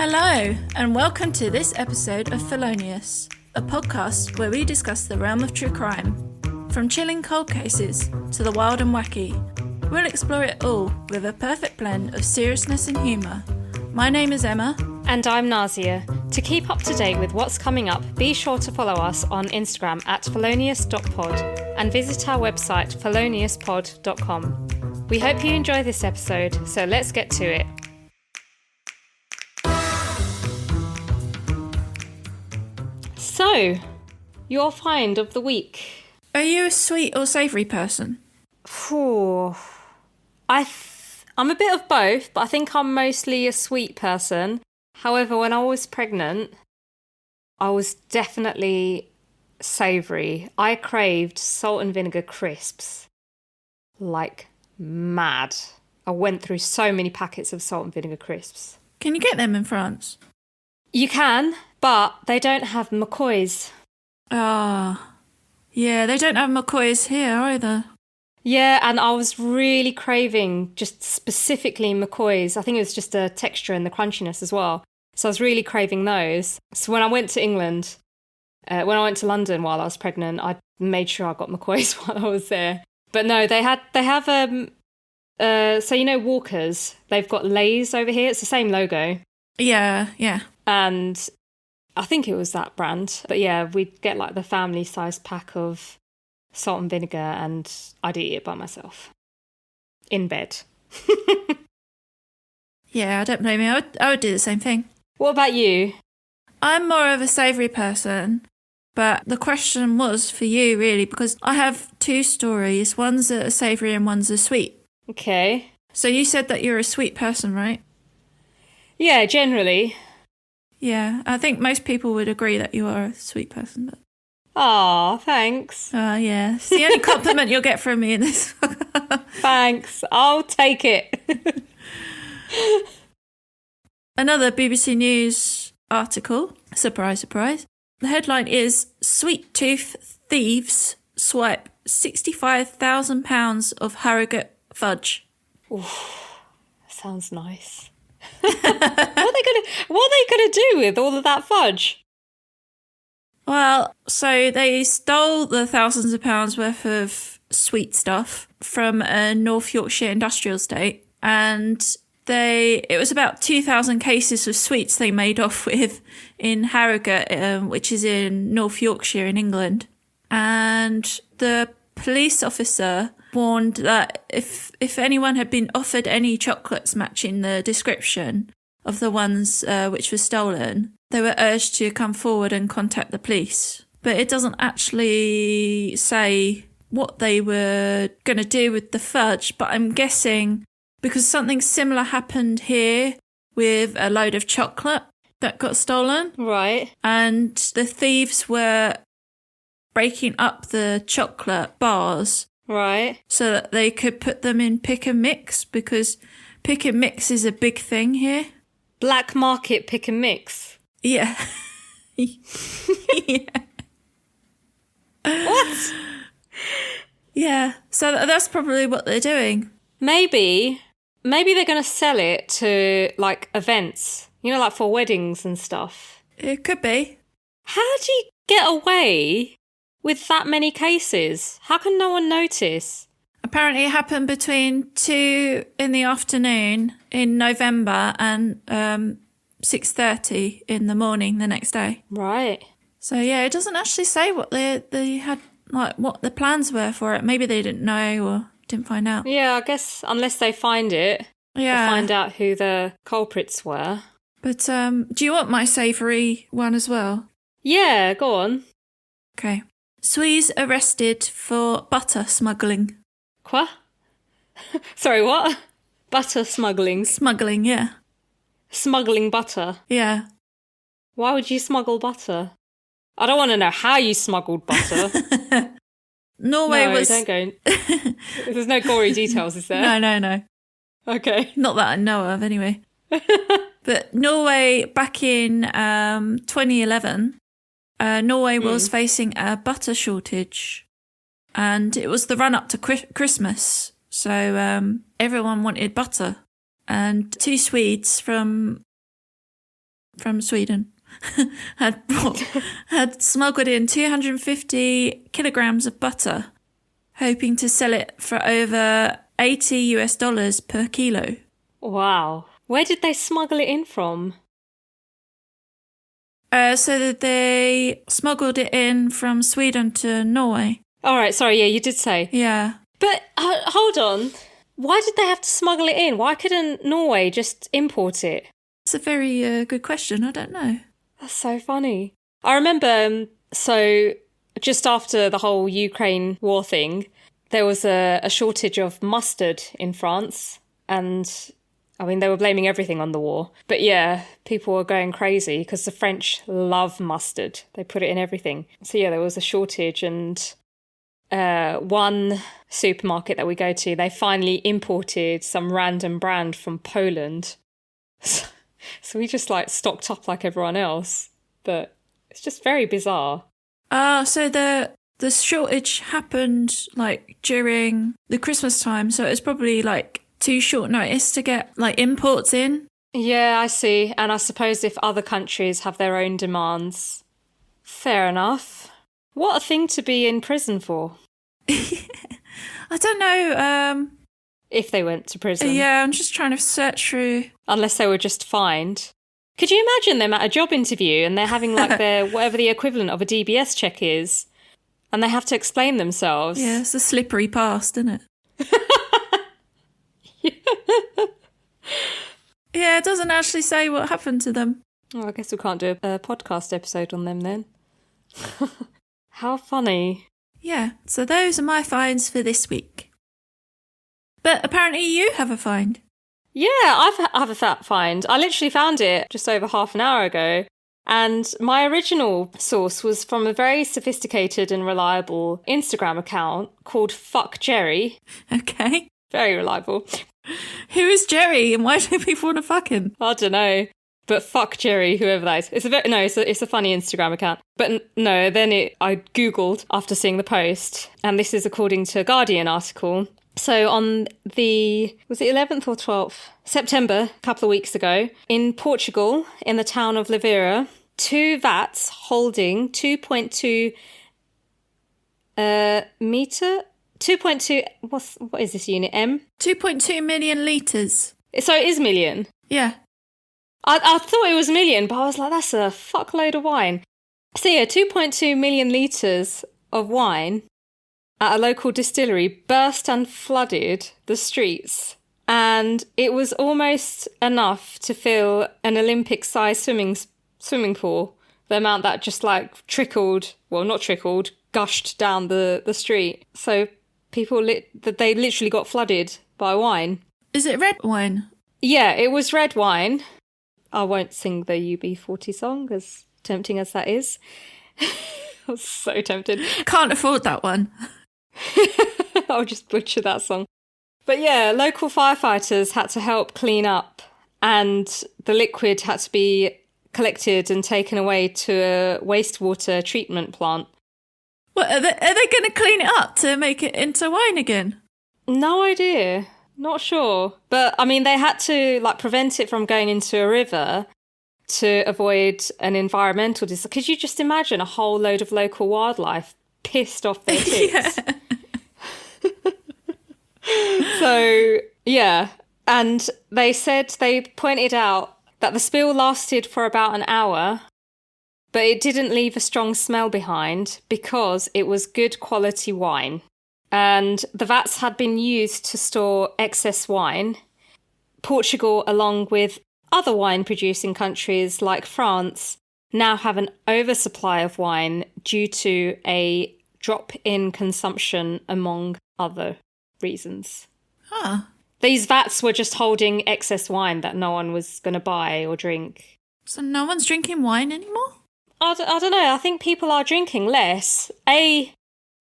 Hello, and welcome to this episode of Felonious, a podcast where we discuss the realm of true crime. From chilling cold cases to the wild and wacky, we'll explore it all with a perfect blend of seriousness and humour. My name is Emma. And I'm Nazia. To keep up to date with what's coming up, be sure to follow us on Instagram at felonious.pod and visit our website feloniouspod.com. We hope you enjoy this episode, so let's get to it. So, your find of the week. Are you a sweet or savoury person? I'm a bit of both, but I think I'm mostly a sweet person. However, when I was pregnant, I was definitely savoury. I craved salt and vinegar crisps like mad. I went through so many packets of salt and vinegar crisps. Can you get them in France? You can, but they don't have McCoys. Yeah, they don't have McCoys here either. Yeah, and I was really craving just specifically McCoys. I think it was just the texture and the crunchiness as well. So I was really craving those. So when I went to England, when I went to London while I was pregnant, I made sure I got McCoys while I was there. But no, they have so you know Walkers, they've got Lay's over here. It's the same logo. Yeah. And I think it was that brand. But yeah, we'd get like the family-sized pack of salt and vinegar and I'd eat it by myself. In bed. Yeah, I don't blame you. I would do the same thing. What about you? I'm more of a savoury person, but the question was for you really because I have two stories. One's a savoury and one's a sweet. Okay. So you said that you're a sweet person, right? Yeah, generally. Yeah, I think most people would agree that you are a sweet person. But... Aw, thanks. Yeah. It's the only compliment you'll get from me in this. Thanks. I'll take it. Another BBC News article. Surprise, surprise. The headline is Sweet Tooth Thieves Swipe £65,000 of Harrogate fudge. Oof, sounds nice. What are they gonna do with all of that fudge? Well, so they stole the thousands of pounds worth of sweet stuff from a North Yorkshire industrial estate, and it was about 2,000 cases of sweets they made off with in Harrogate, which is in North Yorkshire in England. And the police officer warned that if anyone had been offered any chocolates matching the description of the ones which were stolen, they were urged to come forward and contact the police. But it doesn't actually say what they were going to do with the fudge, but I'm guessing because something similar happened here with a load of chocolate that got stolen. Right. And the thieves were breaking up the chocolate bars. Right. So that they could put them in pick and mix, because pick and mix is a big thing here. Black market pick and mix. Yeah. Yeah. What? Yeah. So that's probably what they're doing. Maybe they're going to sell it to like events, you know, like for weddings and stuff. It could be. How do you get away with that many cases? How can no one notice? Apparently it happened between 2 in the afternoon in November and 6:30 in the morning the next day. Right. So yeah, it doesn't actually say what they had, like what the plans were for it. Maybe they didn't know or didn't find out. Yeah, I guess unless they find it, yeah, to find out who the culprits were. But do you want my savoury one as well? Yeah, go on. Okay. Swedes arrested for butter smuggling. What? Sorry, what? Butter smuggling? Smuggling, yeah. Smuggling butter? Yeah. Why would you smuggle butter? I don't want to know how you smuggled butter. Norway was... don't go. There's no gory details, is there? No. Okay. Not that I know of, anyway. But Norway, back in 2011, Norway was facing a butter shortage. And it was the run-up to Christmas. So everyone wanted butter. And 2 Swedes from from Sweden had smuggled in 250 kilograms of butter, hoping to sell it for over $80 per kilo. Wow. Where did they smuggle it in from? So that they smuggled it in from Sweden to Norway. All right, sorry, yeah, you did say. Yeah. But hold on. Why did they have to smuggle it in? Why couldn't Norway just import it? It's a very good question. I don't know. That's so funny. I remember, so just after the whole Ukraine war thing, there was a shortage of mustard in France. And, I mean, they were blaming everything on the war. But yeah, people were going crazy because the French love mustard. They put it in everything. So yeah, there was a shortage, and one supermarket that we go to, they finally imported some random brand from Poland. So we just like stocked up like everyone else. But it's just very bizarre. So the shortage happened like during the Christmas time, so it's probably like too short notice to get like imports in. Yeah, I see. And I suppose if other countries have their own demands, fair enough. What a thing to be in prison for. I don't know. If they went to prison. Yeah, I'm just trying to search through. Unless they were just fined. Could you imagine them at a job interview and they're having like their whatever the equivalent of a DBS check is, and they have to explain themselves? Yeah, it's a slippery past, isn't it? Yeah, it doesn't actually say what happened to them. Oh, I guess we can't do a podcast episode on them then. How funny. Yeah, so those are my finds for this week. But apparently you have a find. Yeah, I have a fat find. I literally found it just over half an hour ago. And my original source was from a very sophisticated and reliable Instagram account called Fuck Jerry. Okay. Very reliable. Who is Jerry and why do people want to fuck him? I don't know. But fuck Jerry, whoever that is. It's a funny Instagram account. But no, then I Googled after seeing the post. And this is according to a Guardian article. So on was it 11th or 12th? September, a couple of weeks ago, in Portugal, in the town of Oliveira, 2 vats holding 2.2 metre? 2.2, what is this unit, M? 2.2 million litres. So it is million? Yeah. I thought it was million, but I was like, that's a fuckload of wine. So yeah, 2.2 million litres of wine at a local distillery burst and flooded the streets. And it was almost enough to fill an Olympic-sized swimming pool. The amount that just like gushed down the street. So people, they literally got flooded by wine. Is it red wine? Yeah, it was red wine. I won't sing the UB40 song, as tempting as that is. I was so tempted. Can't afford that one. I'll just butcher that song. But yeah, local firefighters had to help clean up, and the liquid had to be collected and taken away to a wastewater treatment plant. What, are they going to clean it up to make it into wine again? No idea. Not sure. But, I mean, they had to, like, prevent it from going into a river to avoid an environmental disaster. Could you just imagine a whole load of local wildlife pissed off their tits? Yeah. So, yeah. And they pointed out that the spill lasted for about an hour, but it didn't leave a strong smell behind because it was good quality wine. And the vats had been used to store excess wine. Portugal, along with other wine-producing countries like France, now have an oversupply of wine due to a drop in consumption, among other reasons. Huh. These vats were just holding excess wine that no one was going to buy or drink. So no one's drinking wine anymore? I don't know. I think people are drinking less.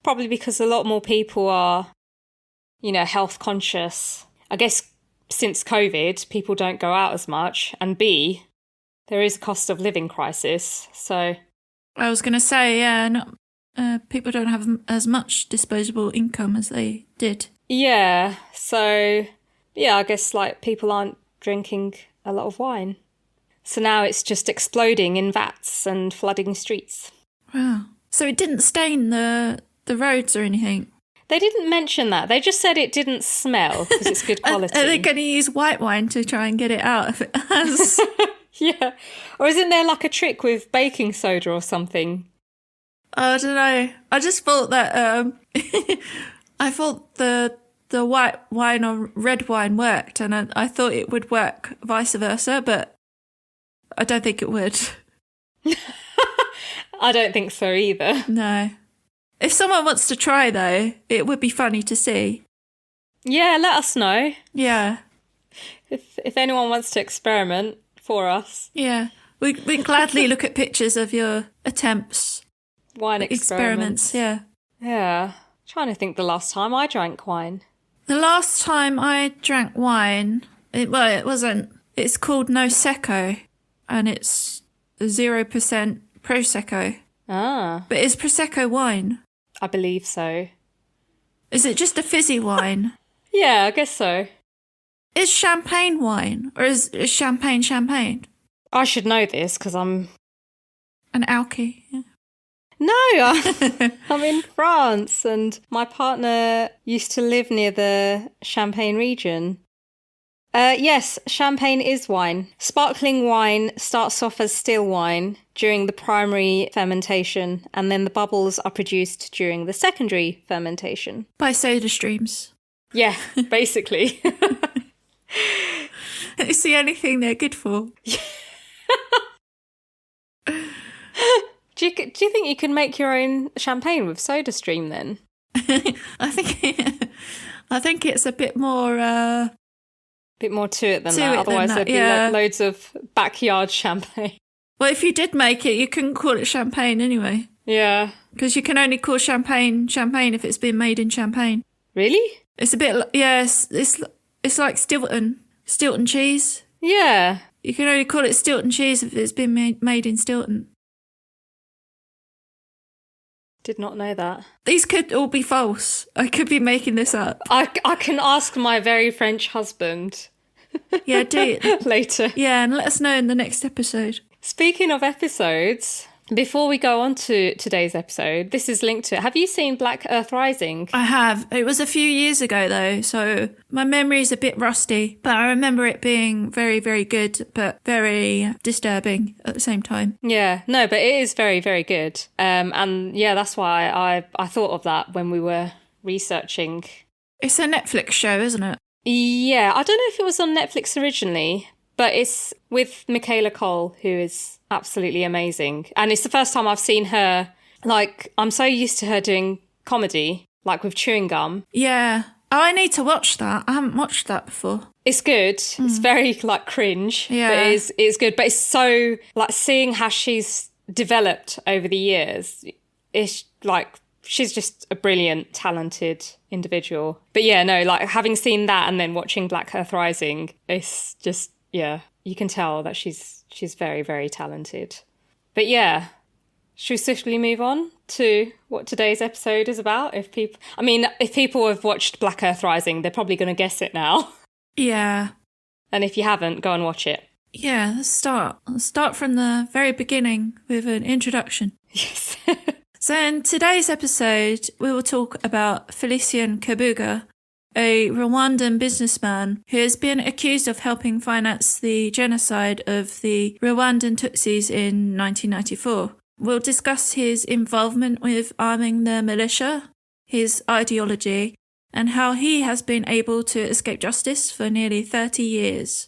Probably because a lot more people are, health conscious. I guess since COVID, people don't go out as much. And B, there is a cost of living crisis. So I was going to say, yeah, people don't have as much disposable income as they did. Yeah. So, yeah, I guess like people aren't drinking a lot of wine. So now it's just exploding in vats and flooding streets. Wow. So it didn't stain the roads or anything? They didn't mention that. They just said it didn't smell because it's good quality. Are they going to use white wine to try and get it out if it has? Yeah. Or isn't there like a trick with baking soda or something? I don't know. I just thought that I thought the white wine or red wine worked, and I thought it would work vice versa, but I don't think it would. I don't think so either. No. If someone wants to try, though, it would be funny to see. Yeah, let us know. Yeah. If anyone wants to experiment for us. Yeah. We'd gladly look at pictures of your attempts. Wine experiments. Yeah. Yeah. Trying to think the last time I drank wine. The last time I drank wine, it wasn't. It's called No Secco, and it's 0% Prosecco. Ah. But is Prosecco wine? I believe so. Is it just a fizzy wine? Yeah, I guess so. Is champagne wine? Or is champagne champagne? I should know this because I'm... An alky? Yeah. No, I'm in France and my partner used to live near the Champagne region. Yes, champagne is wine. Sparkling wine starts off as still wine during the primary fermentation, and then the bubbles are produced during the secondary fermentation. By soda streams. Yeah, basically. It's the only thing they're good for. Do you think you can make your own champagne with SodaStream then? I think it's a bit more... bit more to it than that. Otherwise, there'd be loads of backyard champagne. Well, if you did make it, you couldn't call it champagne anyway. Yeah. Because you can only call champagne if it's been made in Champagne. Really? It's a bit... Yes, it's like Stilton cheese. Yeah. You can only call it Stilton cheese if it's been made in Stilton. Did not know that. These could all be false. I could be making this up. I can ask my very French husband. Yeah, do it. Later. Yeah, and let us know in the next episode. Speaking of episodes, before we go on to today's episode, this is linked to it. Have you seen Black Earth Rising? I have. It was a few years ago, though, so my memory is a bit rusty, but I remember it being very, very good, but very disturbing at the same time. Yeah, no, but it is very, very good. And yeah, that's why I thought of that when we were researching. It's a Netflix show, isn't it? Yeah, I don't know if it was on Netflix originally, but it's with Michaela Cole, who is absolutely amazing. And it's the first time I've seen her, like, I'm so used to her doing comedy, like with chewing gum. Yeah. Oh, I need to watch that. I haven't watched that before. It's good. It's very, like, cringe. Yeah. But it's good. But it's so, like, seeing how she's developed over the years, it's, like, she's just a brilliant, talented individual. But yeah, no, like, having seen that and then watching Black Earth Rising, it's just... Yeah, you can tell that she's very, very talented. But yeah, should we swiftly move on to what today's episode is about? If people have watched Black Earth Rising, they're probably going to guess it now. Yeah. And if you haven't, go and watch it. Yeah, let's start. Let's start from the very beginning with an introduction. Yes. So in today's episode, we will talk about Félicien Kabuga, a Rwandan businessman who has been accused of helping finance the genocide of the Rwandan Tutsis in 1994. We'll discuss his involvement with arming the militia, his ideology, and how he has been able to escape justice for nearly 30 years.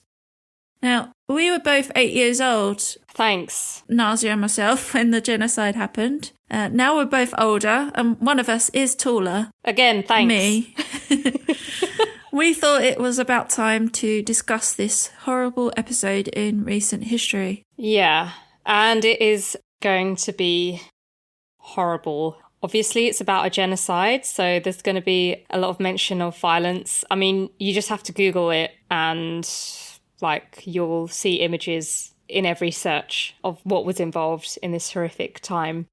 Now, we were both 8 years old. Thanks. Nazia and myself, when the genocide happened. Now we're both older, and one of us is taller. Again, thanks. Me. We thought it was about time to discuss this horrible episode in recent history. Yeah, and it is going to be horrible. Obviously, it's about a genocide, so there's going to be a lot of mention of violence. I mean, you just have to Google it and, like, you'll see images in every search of what was involved in this horrific time.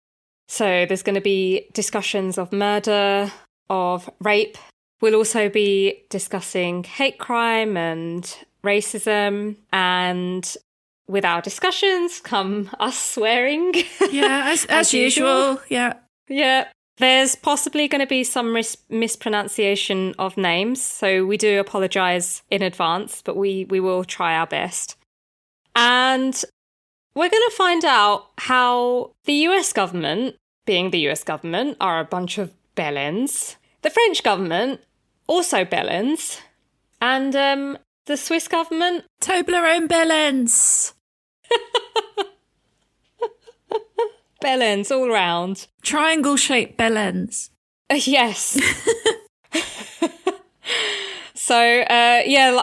So there's going to be discussions of murder, of rape. We'll also be discussing hate crime and racism and with our discussions come us swearing. Yeah, as usual. Yeah. Yeah. There's possibly going to be some mispronunciation of names, so we do apologise in advance, but we will try our best. And we're going to find out how the US government, being the US government, are a bunch of bellends. The French government, also bellends. And the Swiss government... Toblerone bellends! Bellends all round. Triangle-shaped bellends. Yes. So,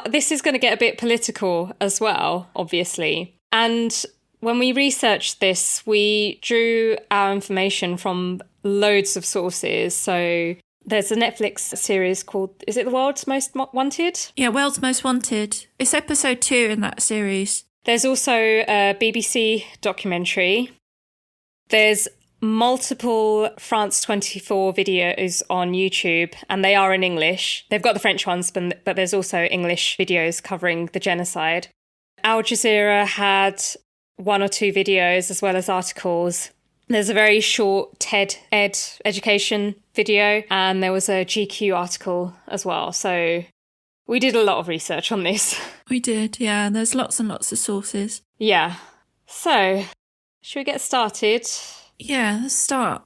this is going to get a bit political as well, obviously. And when we researched this, we drew our information from loads of sources. So there's a Netflix series called, is it The World's Most Wanted? Yeah, World's Most Wanted. It's episode 2 in that series. There's also a BBC documentary. There's multiple France 24 videos on YouTube, and they are in English. They've got the French ones, but there's also English videos covering the genocide. Al Jazeera had 1 or 2 videos as well as articles. There's a very short TED Ed education video, and there was a GQ article as well. So we did a lot of research on this. We did, yeah. There's lots and lots of sources. Yeah. So, should we get started? Yeah, let's start.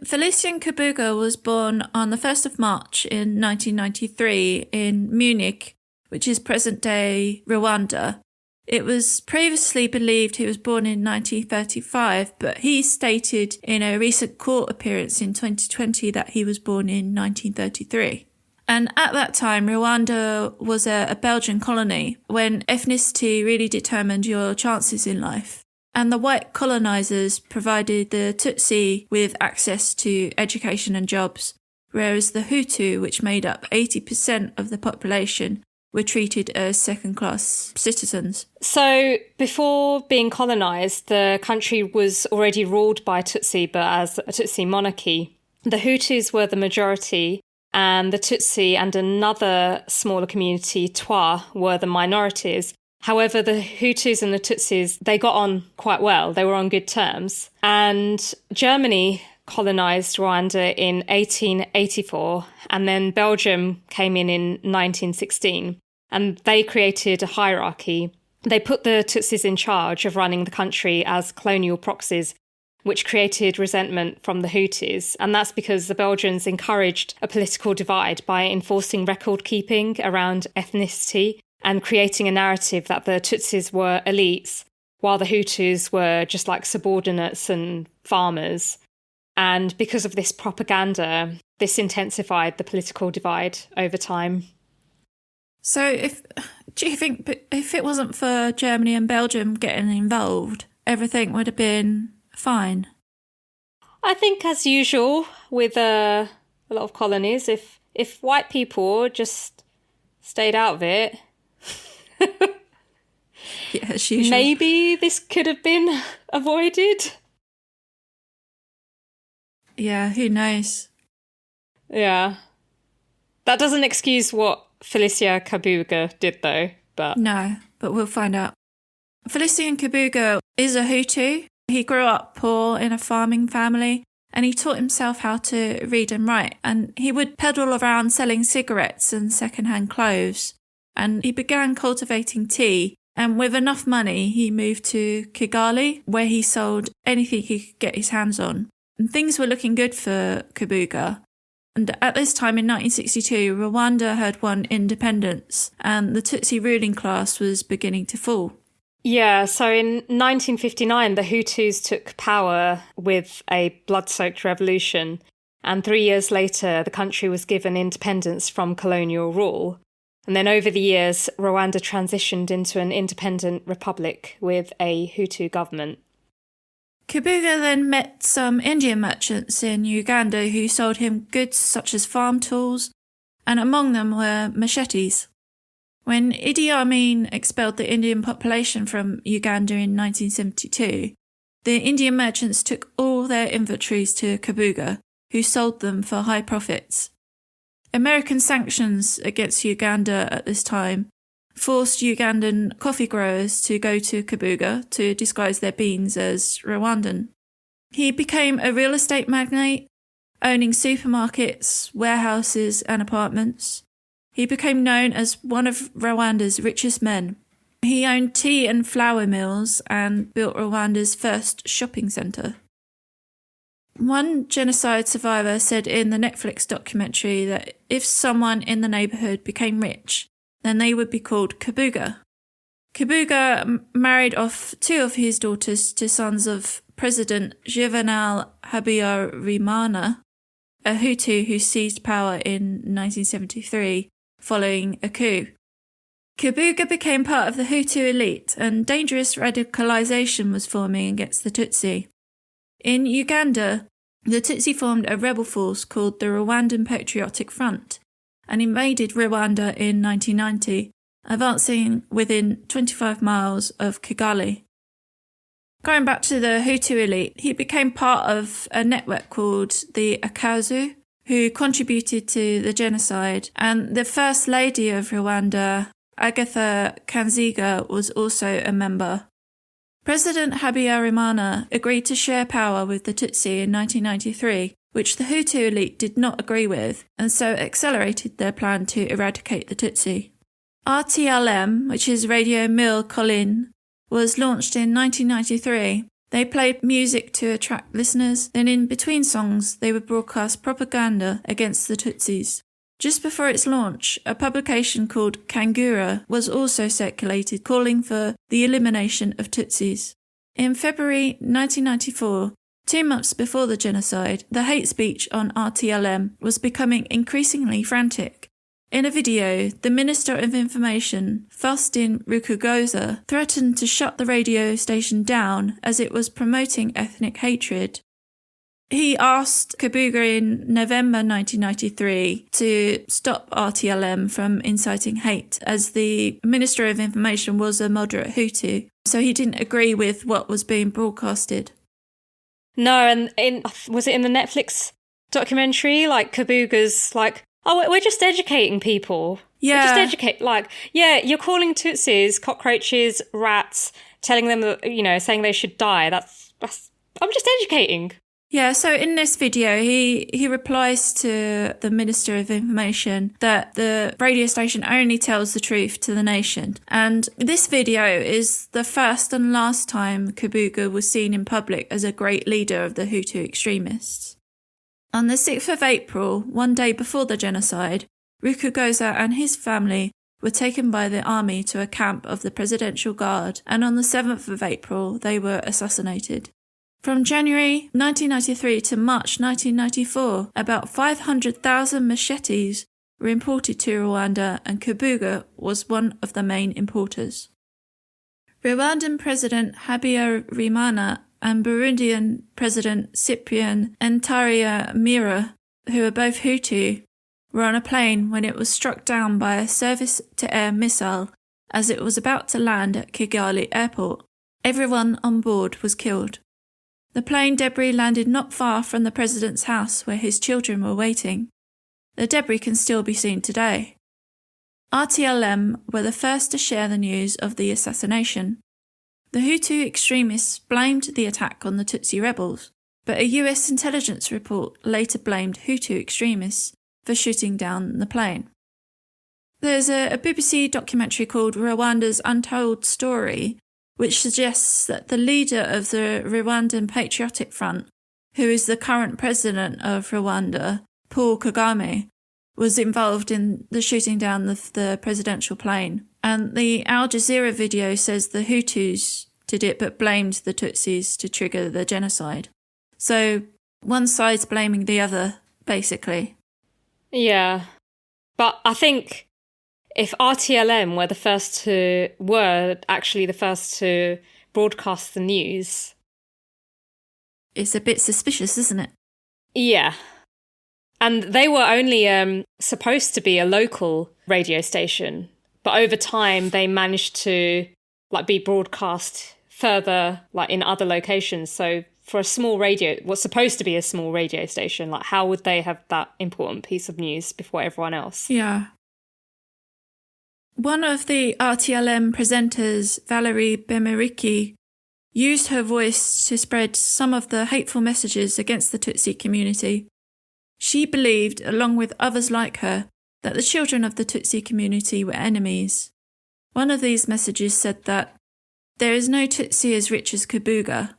Félicien Kabuga was born on the 1st of March in 1993 in Munich, which is present-day Rwanda. It was previously believed he was born in 1935, but he stated in a recent court appearance in 2020 that he was born in 1933. And at that time, Rwanda was a Belgian colony when ethnicity really determined your chances in life. And the white colonisers provided the Tutsi with access to education and jobs, whereas the Hutu, which made up 80% of the population, were treated as second-class citizens. So before being colonised, the country was already ruled by Tutsi, but as a Tutsi monarchy. The Hutus were the majority, and the Tutsi and another smaller community, Twa, were the minorities. However, the Hutus and the Tutsis, they got on quite well. They were on good terms. And Germany colonised Rwanda in 1884, and then Belgium came in 1916, and they created a hierarchy. They put the Tutsis in charge of running the country as colonial proxies, which created resentment from the Hutus. And that's because the Belgians encouraged a political divide by enforcing record keeping around ethnicity and creating a narrative that the Tutsis were elites, while the Hutus were just like subordinates and farmers. And because of this propaganda, this intensified the political divide over time. So do you think if it wasn't for Germany and Belgium getting involved, everything would have been fine? I think, as usual, with a lot of colonies, if white people just stayed out of it, yeah, as usual. Maybe this could have been avoided. Yeah, who knows? Yeah. That doesn't excuse what Félicien Kabuga did, though. But no, but we'll find out. Félicien Kabuga is a Hutu. He grew up poor in a farming family, and he taught himself how to read and write. And he would peddle around selling cigarettes and second-hand clothes. And he began cultivating tea, and with enough money, he moved to Kigali, where he sold anything he could get his hands on. And things were looking good for Kabuga. And at this time in 1962, Rwanda had won independence, and the Tutsi ruling class was beginning to fall. Yeah, so in 1959, the Hutus took power with a blood-soaked revolution, and 3 years later, the country was given independence from colonial rule. And then over the years, Rwanda transitioned into an independent republic with a Hutu government. Kabuga then met some Indian merchants in Uganda who sold him goods such as farm tools, and among them were machetes. When Idi Amin expelled the Indian population from Uganda in 1972, the Indian merchants took all their inventories to Kabuga, who sold them for high profits. American sanctions against Uganda at this time forced Ugandan coffee growers to go to Kabuga to disguise their beans as Rwandan. He became a real estate magnate, owning supermarkets, warehouses, and apartments. He became known as one of Rwanda's richest men. He owned tea and flour mills and built Rwanda's first shopping centre. One genocide survivor said in the Netflix documentary that if someone in the neighbourhood became rich, then they would be called Kabuga. Kabuga married off 2 of his daughters to sons of President Juvenal Habyarimana, a Hutu who seized power in 1973 following a coup. Kabuga became part of the Hutu elite and dangerous radicalisation was forming against the Tutsi. In Uganda, the Tutsi formed a rebel force called the Rwandan Patriotic Front and invaded Rwanda in 1990, advancing within 25 miles of Kigali. Going back to the Hutu elite, he became part of a network called the Akazu, who contributed to the genocide, and the First Lady of Rwanda, Agatha Kanziga, was also a member. President Habyarimana agreed to share power with the Tutsi in 1993, which the Hutu elite did not agree with, and so accelerated their plan to eradicate the Tutsi. RTLM, which is Radio Mille Collines, was launched in 1993. They played music to attract listeners, then in between songs they would broadcast propaganda against the Tutsis. Just before its launch, a publication called Kangura was also circulated calling for the elimination of Tutsis. In February 1994, 2 months before the genocide, the hate speech on RTLM was becoming increasingly frantic. In a video, the Minister of Information, Faustin Rukugoza, threatened to shut the radio station down as it was promoting ethnic hatred. He asked Kabuga in November 1993 to stop RTLM from inciting hate, as the Minister of Information was a moderate Hutu, so he didn't agree with what was being broadcasted. No, and was it in the Netflix documentary? Like, Kabuga's like, oh, we're just educating people. Yeah. We're just you're calling Tutsis cockroaches, rats, telling them that, saying they should die. That's I'm just educating. Yeah, so in this video, he replies to the Minister of Information that the radio station only tells the truth to the nation. And this video is the first and last time Kabuga was seen in public as a great leader of the Hutu extremists. On the 6th of April, one day before the genocide, Rukugoza and his family were taken by the army to a camp of the Presidential Guard, and on the 7th of April, they were assassinated. From January 1993 to March 1994, about 500,000 machetes were imported to Rwanda, and Kabuga was one of the main importers. Rwandan President Habyarimana and Burundian President Cyprien Ntaryamira, who are both Hutu, were on a plane when it was struck down by a surface-to-air missile as it was about to land at Kigali airport. Everyone on board was killed. The plane debris landed not far from the president's house where his children were waiting. The debris can still be seen today. RTLM were the first to share the news of the assassination. The Hutu extremists blamed the attack on the Tutsi rebels, but a US intelligence report later blamed Hutu extremists for shooting down the plane. There's a BBC documentary called Rwanda's Untold Story, which suggests that the leader of the Rwandan Patriotic Front, who is the current president of Rwanda, Paul Kagame, was involved in the shooting down the presidential plane. And the Al Jazeera video says the Hutus did it but blamed the Tutsis to trigger the genocide. So one side's blaming the other, basically. Yeah. But I think if RTLM were actually the first to broadcast the news, it's a bit suspicious, isn't it? Yeah. And they were only supposed to be a local radio station, but over time they managed to be broadcast further, in other locations. So for what's supposed to be a small radio station, how would they have that important piece of news before everyone else? Yeah. One of the RTLM presenters, Valerie Bemeriki, used her voice to spread some of the hateful messages against the Tutsi community. She believed, along with others like her, that the children of the Tutsi community were enemies. One of these messages said that there is no Tutsi as rich as Kabuga,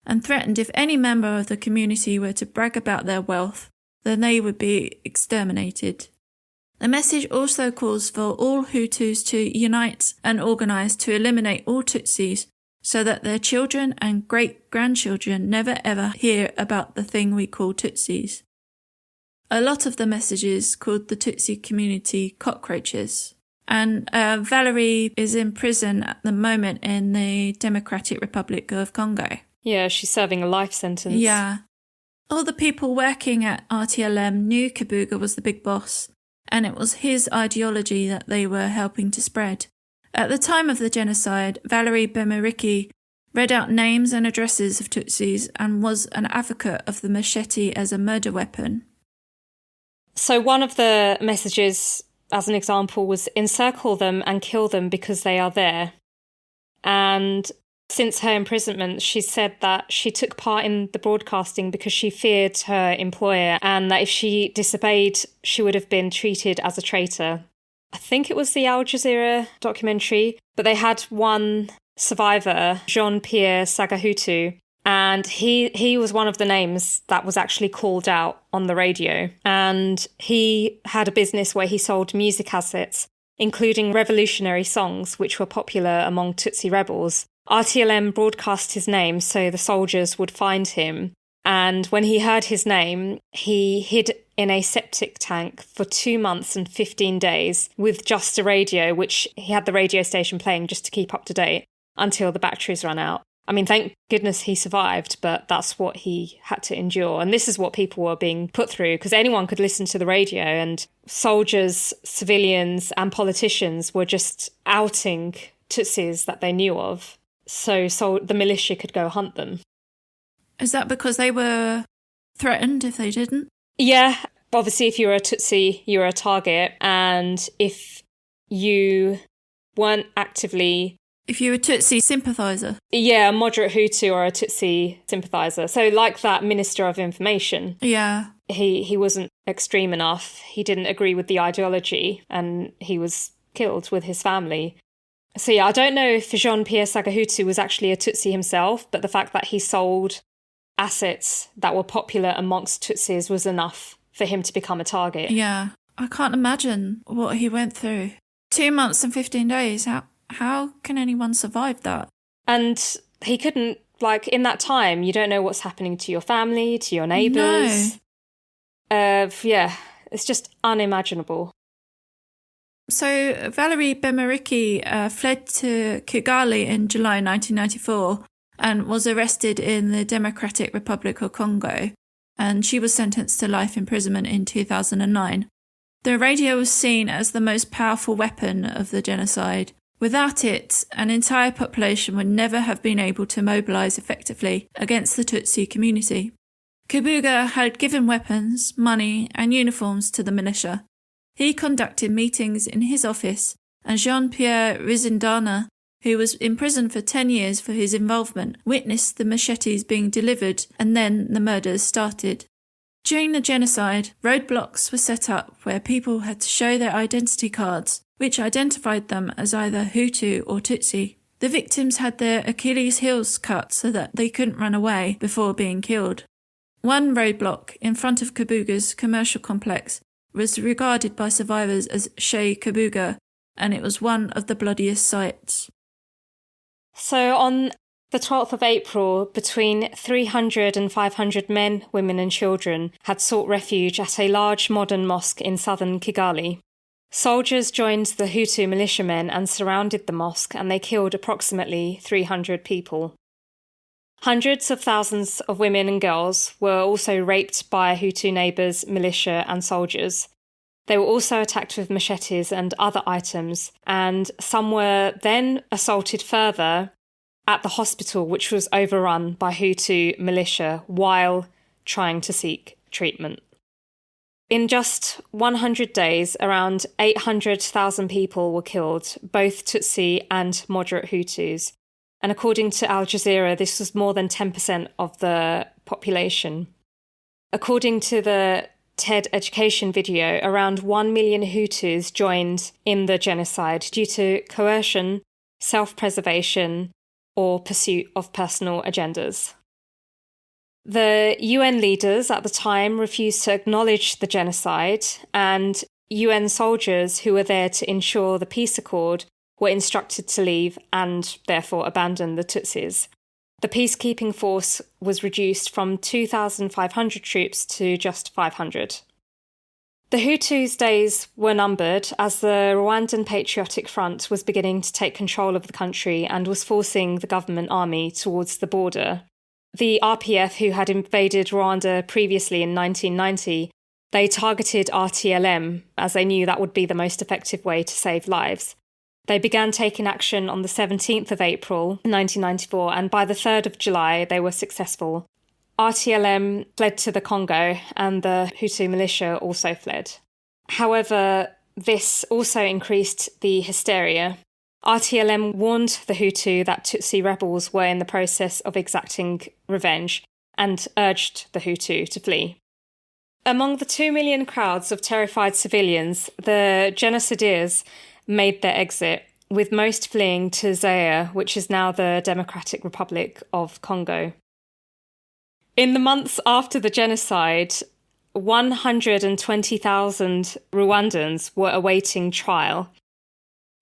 and threatened if any member of the community were to brag about their wealth, then they would be exterminated. The message also calls for all Hutus to unite and organise to eliminate all Tutsis so that their children and great-grandchildren never ever hear about the thing we call Tutsis. A lot of the messages called the Tutsi community cockroaches. And Valerie is in prison at the moment in the Democratic Republic of Congo. Yeah, she's serving a life sentence. Yeah. All the people working at RTLM knew Kabuga was the big boss, and it was his ideology that they were helping to spread. At the time of the genocide, Valerie Bemeriki read out names and addresses of Tutsis and was an advocate of the machete as a murder weapon. So one of the messages, as an example, was encircle them and kill them because they are there. And since her imprisonment, she said that she took part in the broadcasting because she feared her employer and that if she disobeyed, she would have been treated as a traitor. I think it was the Al Jazeera documentary, but they had one survivor, Jean-Pierre Sagahutu, and he was one of the names that was actually called out on the radio. And he had a business where he sold music assets, including revolutionary songs, which were popular among Tutsi rebels. RTLM broadcast his name so the soldiers would find him. And when he heard his name, he hid in a septic tank for 2 months and 15 days with just a radio, which he had the radio station playing just to keep up to date until the batteries ran out. I mean, thank goodness he survived, but that's what he had to endure. And this is what people were being put through, because anyone could listen to the radio, and soldiers, civilians and politicians were just outing Tutsis that they knew of. So the militia could go hunt them. Is that because they were threatened if they didn't? Yeah, obviously if you were a Tutsi, you were a target. And if you weren't actively... If you were a Tutsi sympathiser? Yeah, a moderate Hutu or a Tutsi sympathiser. So like that Minister of Information. Yeah. He wasn't extreme enough. He didn't agree with the ideology and he was killed with his family. So yeah, I don't know if Jean-Pierre Sagahutu was actually a Tutsi himself, but the fact that he sold assets that were popular amongst Tutsis was enough for him to become a target. Yeah, I can't imagine what he went through. 2 months and 15 days, how can anyone survive that? And he couldn't, like, in that time, you don't know what's happening to your family, to your neighbours. No. Yeah, it's just unimaginable. So Valerie Bemeriki fled to Kigali in July 1994 and was arrested in the Democratic Republic of Congo, and she was sentenced to life imprisonment in 2009. The radio was seen as the most powerful weapon of the genocide. Without it, an entire population would never have been able to mobilise effectively against the Tutsi community. Kabuga had given weapons, money and uniforms to the militia. He conducted meetings in his office, and Jean-Pierre Rizindana, who was imprisoned for 10 years for his involvement, witnessed the machetes being delivered and then the murders started. During the genocide, roadblocks were set up where people had to show their identity cards, which identified them as either Hutu or Tutsi. The victims had their Achilles heels cut so that they couldn't run away before being killed. One roadblock in front of Kabuga's commercial complex was regarded by survivors as Chez Kabuga, and it was one of the bloodiest sights. So on the 12th of April, between 300 and 500 men, women and children had sought refuge at a large modern mosque in southern Kigali. Soldiers joined the Hutu militiamen and surrounded the mosque, and they killed approximately 300 people. Hundreds of thousands of women and girls were also raped by Hutu neighbours, militia and soldiers. They were also attacked with machetes and other items, and some were then assaulted further at the hospital, which was overrun by Hutu militia while trying to seek treatment. In just 100 days, around 800,000 people were killed, both Tutsi and moderate Hutus. And according to Al Jazeera, this was more than 10% of the population. According to the TED Education video, around 1 million Hutus joined in the genocide due to coercion, self-preservation, or pursuit of personal agendas. The UN leaders at the time refused to acknowledge the genocide, and UN soldiers who were there to ensure the peace accord were instructed to leave and therefore abandon the Tutsis. The peacekeeping force was reduced from 2,500 troops to just 500. The Hutus' days were numbered as the Rwandan Patriotic Front was beginning to take control of the country and was forcing the government army towards the border. The RPF, who had invaded Rwanda previously in 1990, they targeted RTLM as they knew that would be the most effective way to save lives. They began taking action on the 17th of April 1994, and by the 3rd of July they were successful. RTLM fled to the Congo, and the Hutu militia also fled. However, this also increased the hysteria. RTLM warned the Hutu that Tutsi rebels were in the process of exacting revenge and urged the Hutu to flee. Among the 2 million crowds of terrified civilians, the genocidaires made their exit, with most fleeing to Zaire, which is now the Democratic Republic of Congo. In the months after the genocide, 120,000 Rwandans were awaiting trial,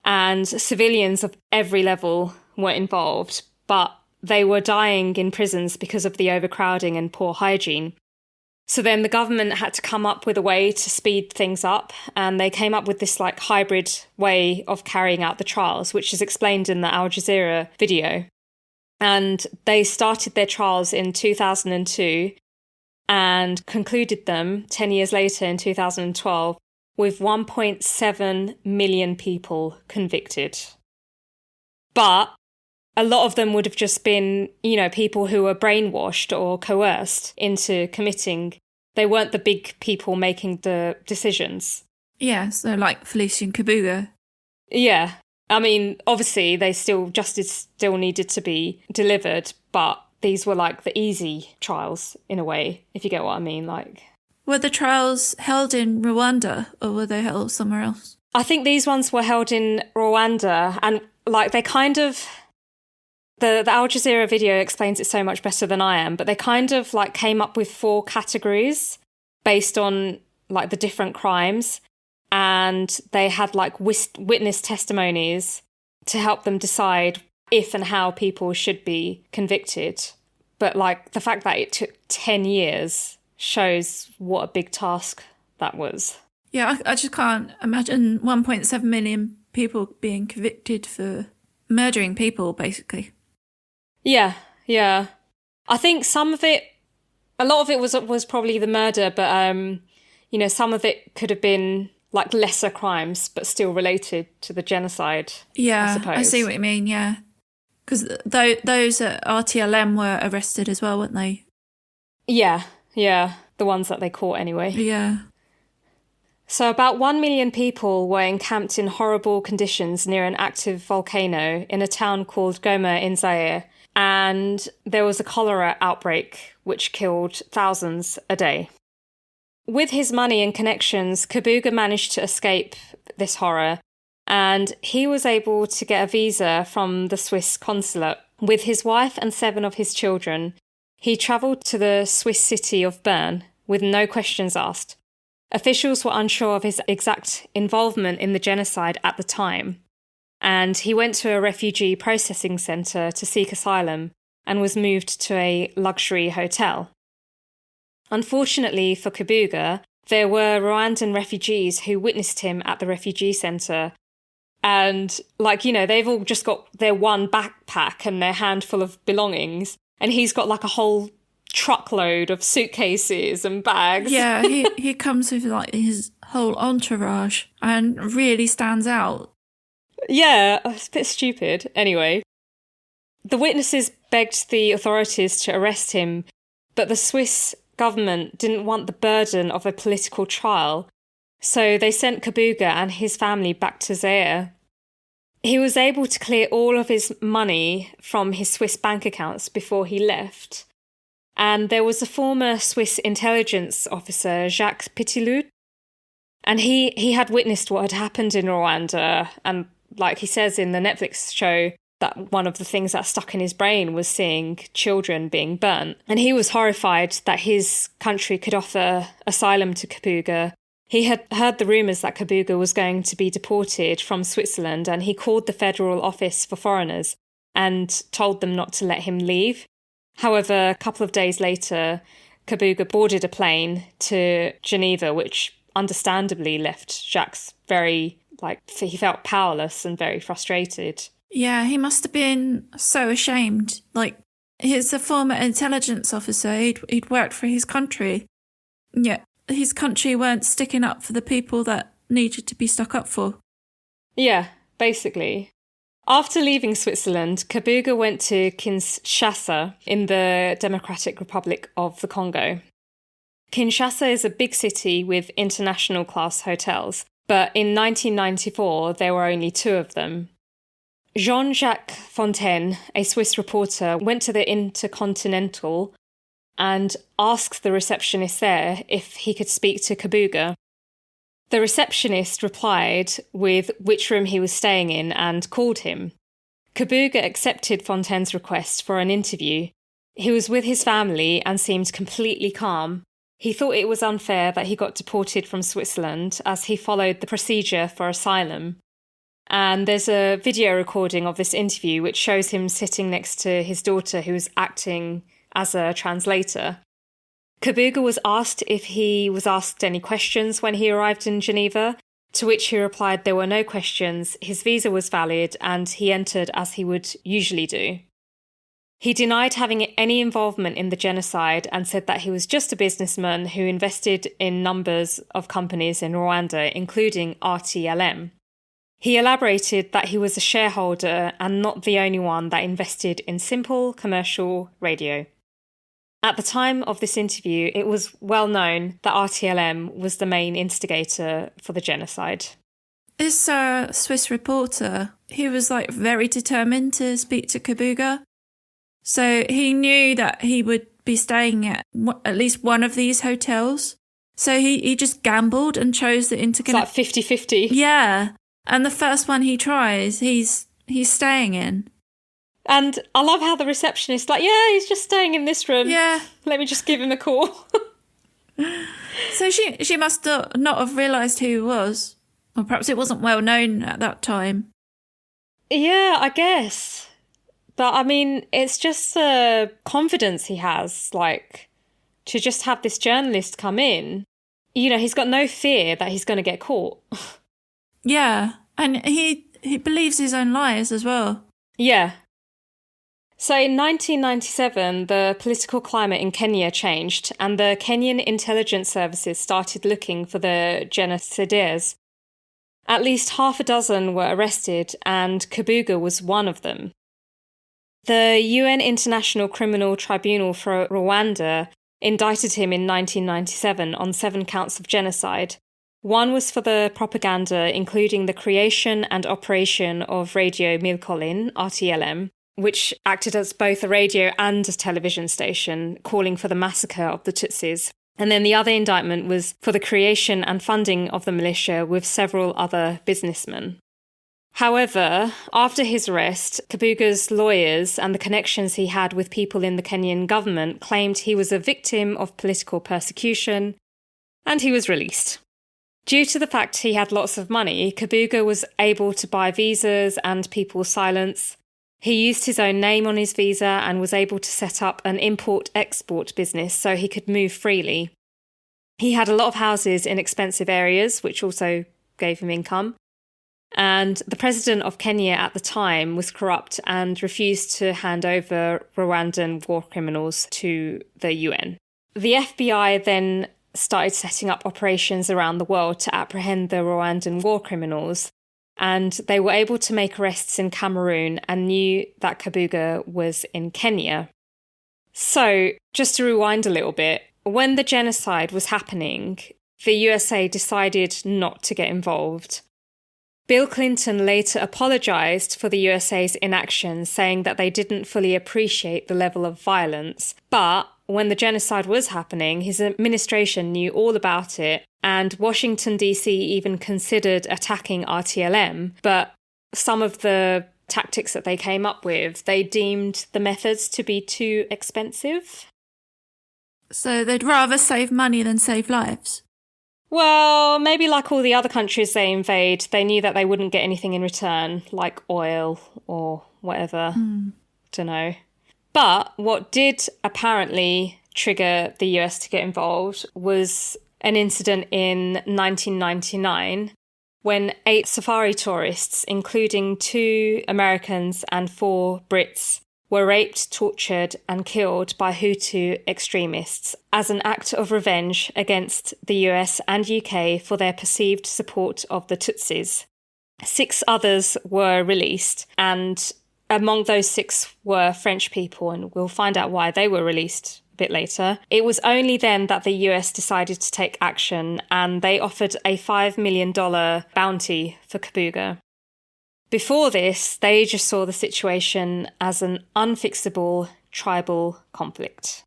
and civilians of every level were involved, but they were dying in prisons because of the overcrowding and poor hygiene. So then the government had to come up with a way to speed things up, and they came up with this hybrid way of carrying out the trials, which is explained in the Al Jazeera video. And they started their trials in 2002 and concluded them 10 years later in 2012 with 1.7 million people convicted. But a lot of them would have just been, people who were brainwashed or coerced into committing. They weren't the big people making the decisions. Yeah, so like Félicien Kabuga. Yeah. I mean, obviously, justice still needed to be delivered, but these were the easy trials, in a way, if you get what I mean. Were the trials held in Rwanda, or were they held somewhere else? I think these ones were held in Rwanda, and they kind of... The Al Jazeera video explains it so much better than I am, but they kind of came up with 4 categories based on the different crimes, and they had witness testimonies to help them decide if and how people should be convicted. But the fact that it took 10 years shows what a big task that was. Yeah, I just can't imagine 1.7 million people being convicted for murdering people, basically. Yeah. I think a lot of it was probably the murder, but some of it could have been lesser crimes, but still related to the genocide. Yeah, I suppose. I see what you mean. Yeah, because those at RTLM were arrested as well, weren't they? Yeah, the ones that they caught anyway. Yeah. So about 1 million people were encamped in horrible conditions near an active volcano in a town called Goma in Zaire. And there was a cholera outbreak, which killed thousands a day. With his money and connections, Kabuga managed to escape this horror, and he was able to get a visa from the Swiss consulate. With his wife and 7 of his children, he travelled to the Swiss city of Bern with no questions asked. Officials were unsure of his exact involvement in the genocide at the time, and he went to a refugee processing centre to seek asylum and was moved to a luxury hotel. Unfortunately for Kabuga, there were Rwandan refugees who witnessed him at the refugee centre, and they've all just got their one backpack and their handful of belongings, and he's got a whole truckload of suitcases and bags. Yeah, he comes with his whole entourage and really stands out. Yeah, it's a bit stupid. Anyway, the witnesses begged the authorities to arrest him, but the Swiss government didn't want the burden of a political trial, so they sent Kabuga and his family back to Zaire. He was able to clear all of his money from his Swiss bank accounts before he left. And there was a former Swiss intelligence officer, Jacques Pitilloud, and he had witnessed what had happened in Rwanda. And like he says in the Netflix show, that one of the things that stuck in his brain was seeing children being burnt. And he was horrified that his country could offer asylum to Kabuga. He had heard the rumours that Kabuga was going to be deported from Switzerland, and he called the Federal Office for Foreigners and told them not to let him leave. However, a couple of days later, Kabuga boarded a plane to Geneva, which understandably left Jacques he felt powerless and very frustrated. Yeah, he must have been so ashamed. He's a former intelligence officer. He'd worked for his country. Yeah, his country weren't sticking up for the people that needed to be stuck up for. Yeah, basically. After leaving Switzerland, Kabuga went to Kinshasa in the Democratic Republic of the Congo. Kinshasa is a big city with international class hotels, but in 1994 there were only 2 of them. Jean-Jacques Fontaine, a Swiss reporter, went to the Intercontinental and asked the receptionist there if he could speak to Kabuga. The receptionist replied with which room he was staying in and called him. Kabuga accepted Fontaine's request for an interview. He was with his family and seemed completely calm. He thought it was unfair that he got deported from Switzerland as he followed the procedure for asylum. And there's a video recording of this interview which shows him sitting next to his daughter who was acting as a translator. Kabuga was asked if he was asked any questions when he arrived in Geneva, to which he replied there were no questions, his visa was valid, and he entered as he would usually do. He denied having any involvement in the genocide and said that he was just a businessman who invested in numbers of companies in Rwanda, including RTLM. He elaborated that he was a shareholder and not the only one that invested in simple commercial radio. At the time of this interview, it was well known that RTLM was the main instigator for the genocide. This Swiss reporter, he was very determined to speak to Kabuga. So he knew that he would be staying at least one of these hotels. So he just gambled and chose the Intercontinental. It's 50-50. Yeah. And the first one he tries, he's staying in. And I love how the receptionist he's just staying in this room. Yeah. Let me just give him a call. So she must not have realised who he was. Or perhaps it wasn't well known at that time. Yeah, I guess. But I mean, it's just the confidence he has, to just have this journalist come in. He's got no fear that he's going to get caught. Yeah, and he believes his own lies as well. Yeah. So in 1997, the political climate in Kenya changed, and the Kenyan intelligence services started looking for the genocidaires. At least half a dozen were arrested, and Kabuga was one of them. The UN International Criminal Tribunal for Rwanda indicted him in 1997 on 7 counts of genocide. One was for the propaganda, including the creation and operation of Radio Milcolin, RTLM, which acted as both a radio and a television station, calling for the massacre of the Tutsis. And then the other indictment was for the creation and funding of the militia with several other businessmen. However, after his arrest, Kabuga's lawyers and the connections he had with people in the Kenyan government claimed he was a victim of political persecution, and he was released. Due to the fact he had lots of money, Kabuga was able to buy visas and people's silence. He used his own name on his visa and was able to set up an import-export business so he could move freely. He had a lot of houses in expensive areas, which also gave him income. And the president of Kenya at the time was corrupt and refused to hand over Rwandan war criminals to the UN. The FBI then started setting up operations around the world to apprehend the Rwandan war criminals, and they were able to make arrests in Cameroon and knew that Kabuga was in Kenya. So, just to rewind a little bit, when the genocide was happening, the USA decided not to get involved. Bill Clinton later apologised for the USA's inaction, saying that they didn't fully appreciate the level of violence. But when the genocide was happening, his administration knew all about it, and Washington, D.C. even considered attacking RTLM. But some of the tactics that they came up with, they deemed the methods to be too expensive. So they'd rather save money than save lives? Well, maybe like all the other countries they invade, they knew that they wouldn't get anything in return, like oil or whatever. Dunno. But what did apparently trigger the US to get involved was an incident in 1999 when 8 safari tourists, including 2 Americans and 4 Brits, were raped, tortured and killed by Hutu extremists as an act of revenge against the US and UK for their perceived support of the Tutsis. 6 others were released, and among those 6 were French people, and we'll find out why they were released a bit later. It was only then that the US decided to take action, and they offered a $5 million bounty for Kabuga. Before this, they just saw the situation as an unfixable tribal conflict.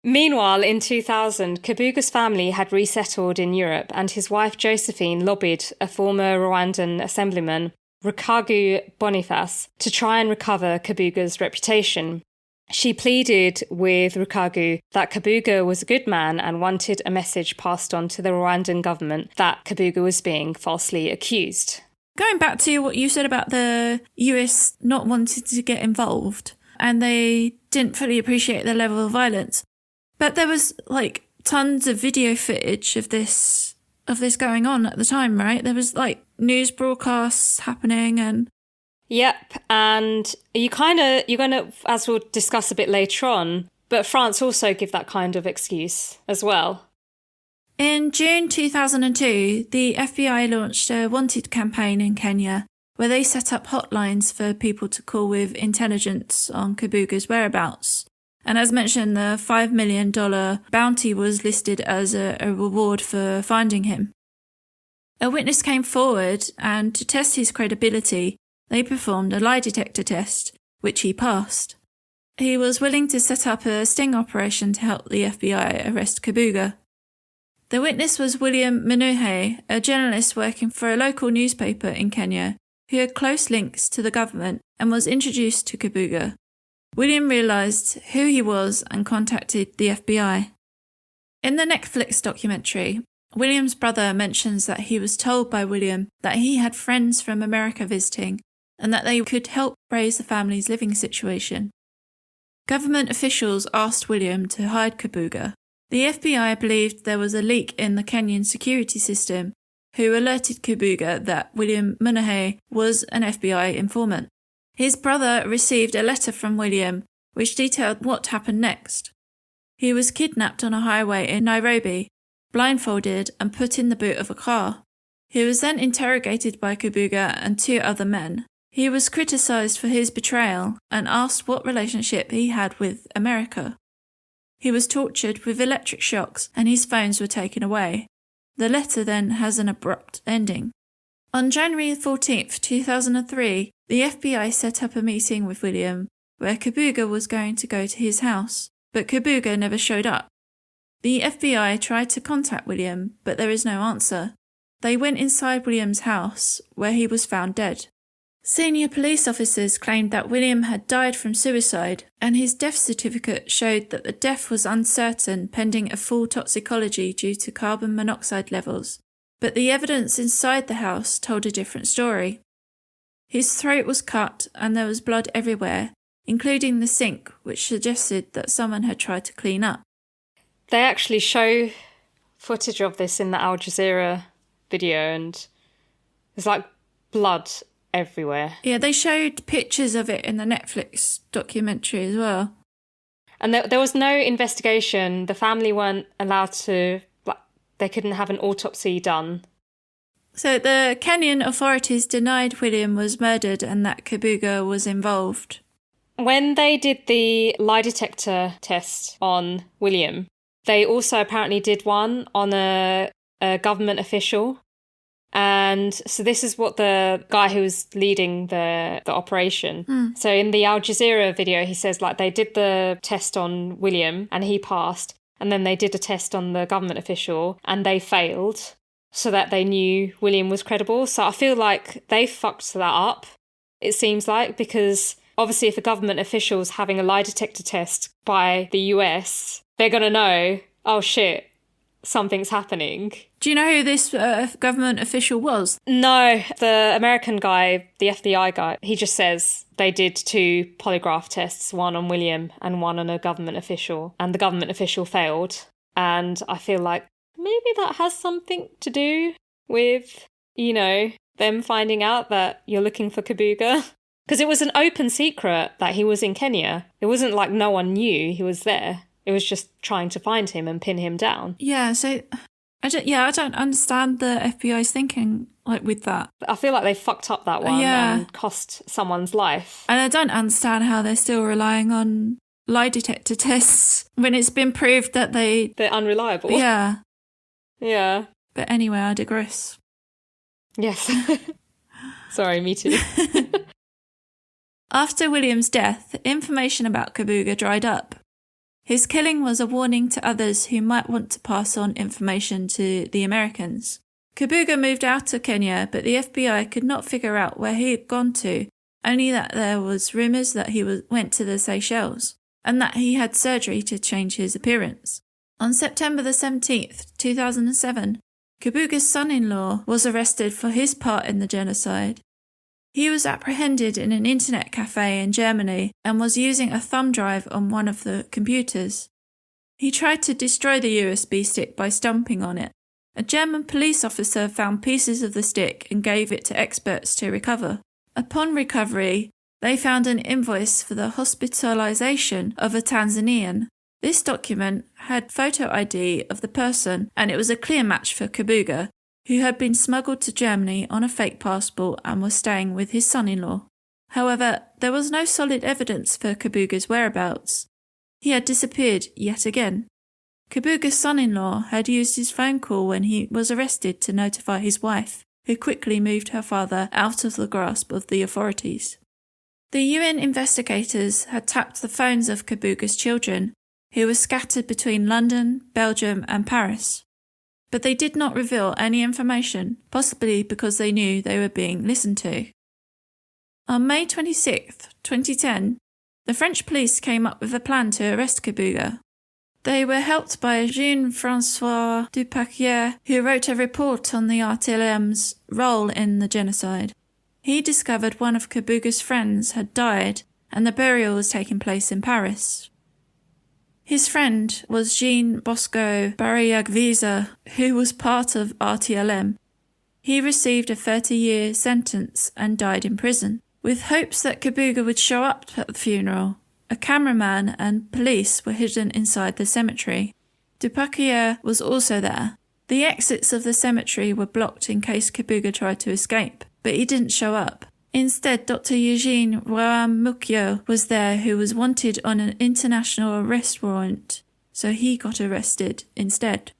Meanwhile, in 2000, Kabuga's family had resettled in Europe, and his wife Josephine lobbied a former Rwandan assemblyman, Rukagu Boniface, to try and recover Kabuga's reputation. She pleaded with Rukagu that Kabuga was a good man and wanted a message passed on to the Rwandan government that Kabuga was being falsely accused. Going back to what you said about the US not wanting to get involved, and they didn't fully appreciate the level of violence, but there was like tons of video footage of this going on at the time, right? There was like news broadcasts happening and... Yep, and you're going to, as we'll discuss a bit later on, but France also give that kind of excuse as well. In June 2002, the FBI launched a wanted campaign in Kenya where they set up hotlines for people to call with intelligence on Kabuga's whereabouts. And as mentioned, the $5 million bounty was listed as a reward for finding him. A witness came forward, and to test his credibility, they performed a lie detector test, which he passed. He was willing to set up a sting operation to help the FBI arrest Kabuga. The witness was William Minuhe, a journalist working for a local newspaper in Kenya, who had close links to the government and was introduced to Kabuga. William realised who he was and contacted the FBI. In the Netflix documentary, William's brother mentions that he was told by William that he had friends from America visiting and that they could help raise the family's living situation. Government officials asked William to hide Kabuga. The FBI believed there was a leak in the Kenyan security system, who alerted Kabuga that William Minuhe was an FBI informant. His brother received a letter from William which detailed what happened next. He was kidnapped on a highway in Nairobi, blindfolded and put in the boot of a car. He was then interrogated by Kabuga and 2 other men. He was criticised for his betrayal and asked what relationship he had with America. He was tortured with electric shocks and his phones were taken away. The letter then has an abrupt ending. On January 14, 2003, the FBI set up a meeting with William where Kabuga was going to go to his house, but Kabuga never showed up. The FBI tried to contact William, but there is no answer. They went inside William's house, where he was found dead. Senior police officers claimed that William had died from suicide, and his death certificate showed that the death was uncertain pending a full toxicology due to carbon monoxide levels. But the evidence inside the house told a different story. His throat was cut and there was blood everywhere, including the sink, which suggested that someone had tried to clean up. They actually show footage of this in the Al Jazeera video, and there's like blood everywhere. Yeah, they showed pictures of it in the Netflix documentary as well. And there was no investigation. The family weren't allowed to, they couldn't have an autopsy done. So the Kenyan authorities denied William was murdered and that Kabuga was involved. When they did the lie detector test on William, They also apparently did one on a government official. And so this is what the guy who was leading the operation. So in the Al Jazeera video, he says like they did the test on William and he passed. And then they did a test on the government official and they failed, so that they knew William was credible. So I feel like they fucked that up, it seems like, because obviously if a government official's having a lie detector test by the US, they're going to know, oh shit, something's happening. Do you know who this government official was? No, the American guy, the FBI guy, he just says they did 2 polygraph tests, one on William and one on a government official, and the government official failed. And I feel like maybe that has something to do with, you know, them finding out that you're looking for Kabuga. Because it was an open secret that he was in Kenya. It wasn't like no one knew he was there. It was just trying to find him and pin him down. Yeah, so I don't understand the FBI's thinking like with that. I feel like they fucked up that one and cost someone's life. And I don't understand how they're still relying on lie detector tests when it's been proved that they're unreliable. Yeah. Yeah. But anyway, I digress. Yes. Sorry, me too. After William's death, information about Kabuga dried up. His killing was a warning to others who might want to pass on information to the Americans. Kabuga moved out of Kenya, but the FBI could not figure out where he had gone to, only that there was rumours that he went to the Seychelles, and that he had surgery to change his appearance. On September the 17th, 2007, Kabuga's son-in-law was arrested for his part in the genocide. He was apprehended in an internet cafe in Germany and was using a thumb drive on one of the computers. He tried to destroy the USB stick by stomping on it. A German police officer found pieces of the stick and gave it to experts to recover. Upon recovery, they found an invoice for the hospitalization of a Tanzanian. This document had photo ID of the person, and it was a clear match for Kabuga, who had been smuggled to Germany on a fake passport and was staying with his son-in-law. However, there was no solid evidence for Kabuga's whereabouts. He had disappeared yet again. Kabuga's son-in-law had used his phone call when he was arrested to notify his wife, who quickly moved her father out of the grasp of the authorities. The UN investigators had tapped the phones of Kabuga's children, who were scattered between London, Belgium and Paris. But they did not reveal any information, possibly because they knew they were being listened to. On May 26, 2010, the French police came up with a plan to arrest Kabuga. They were helped by Jean-François Dupaquier, who wrote a report on the RTLM's role in the genocide. He discovered one of Kabuga's friends had died and the burial was taking place in Paris. His friend was Jean Bosco Barriagvisa, who was part of RTLM. He received a 30-year sentence and died in prison. With hopes that Kabuga would show up at the funeral, a cameraman and police were hidden inside the cemetery. Dupaquier was also there. The exits of the cemetery were blocked in case Kabuga tried to escape, but he didn't show up. Instead, Dr. Eugene Rwamukyo was there, who was wanted on an international arrest warrant, so he got arrested instead.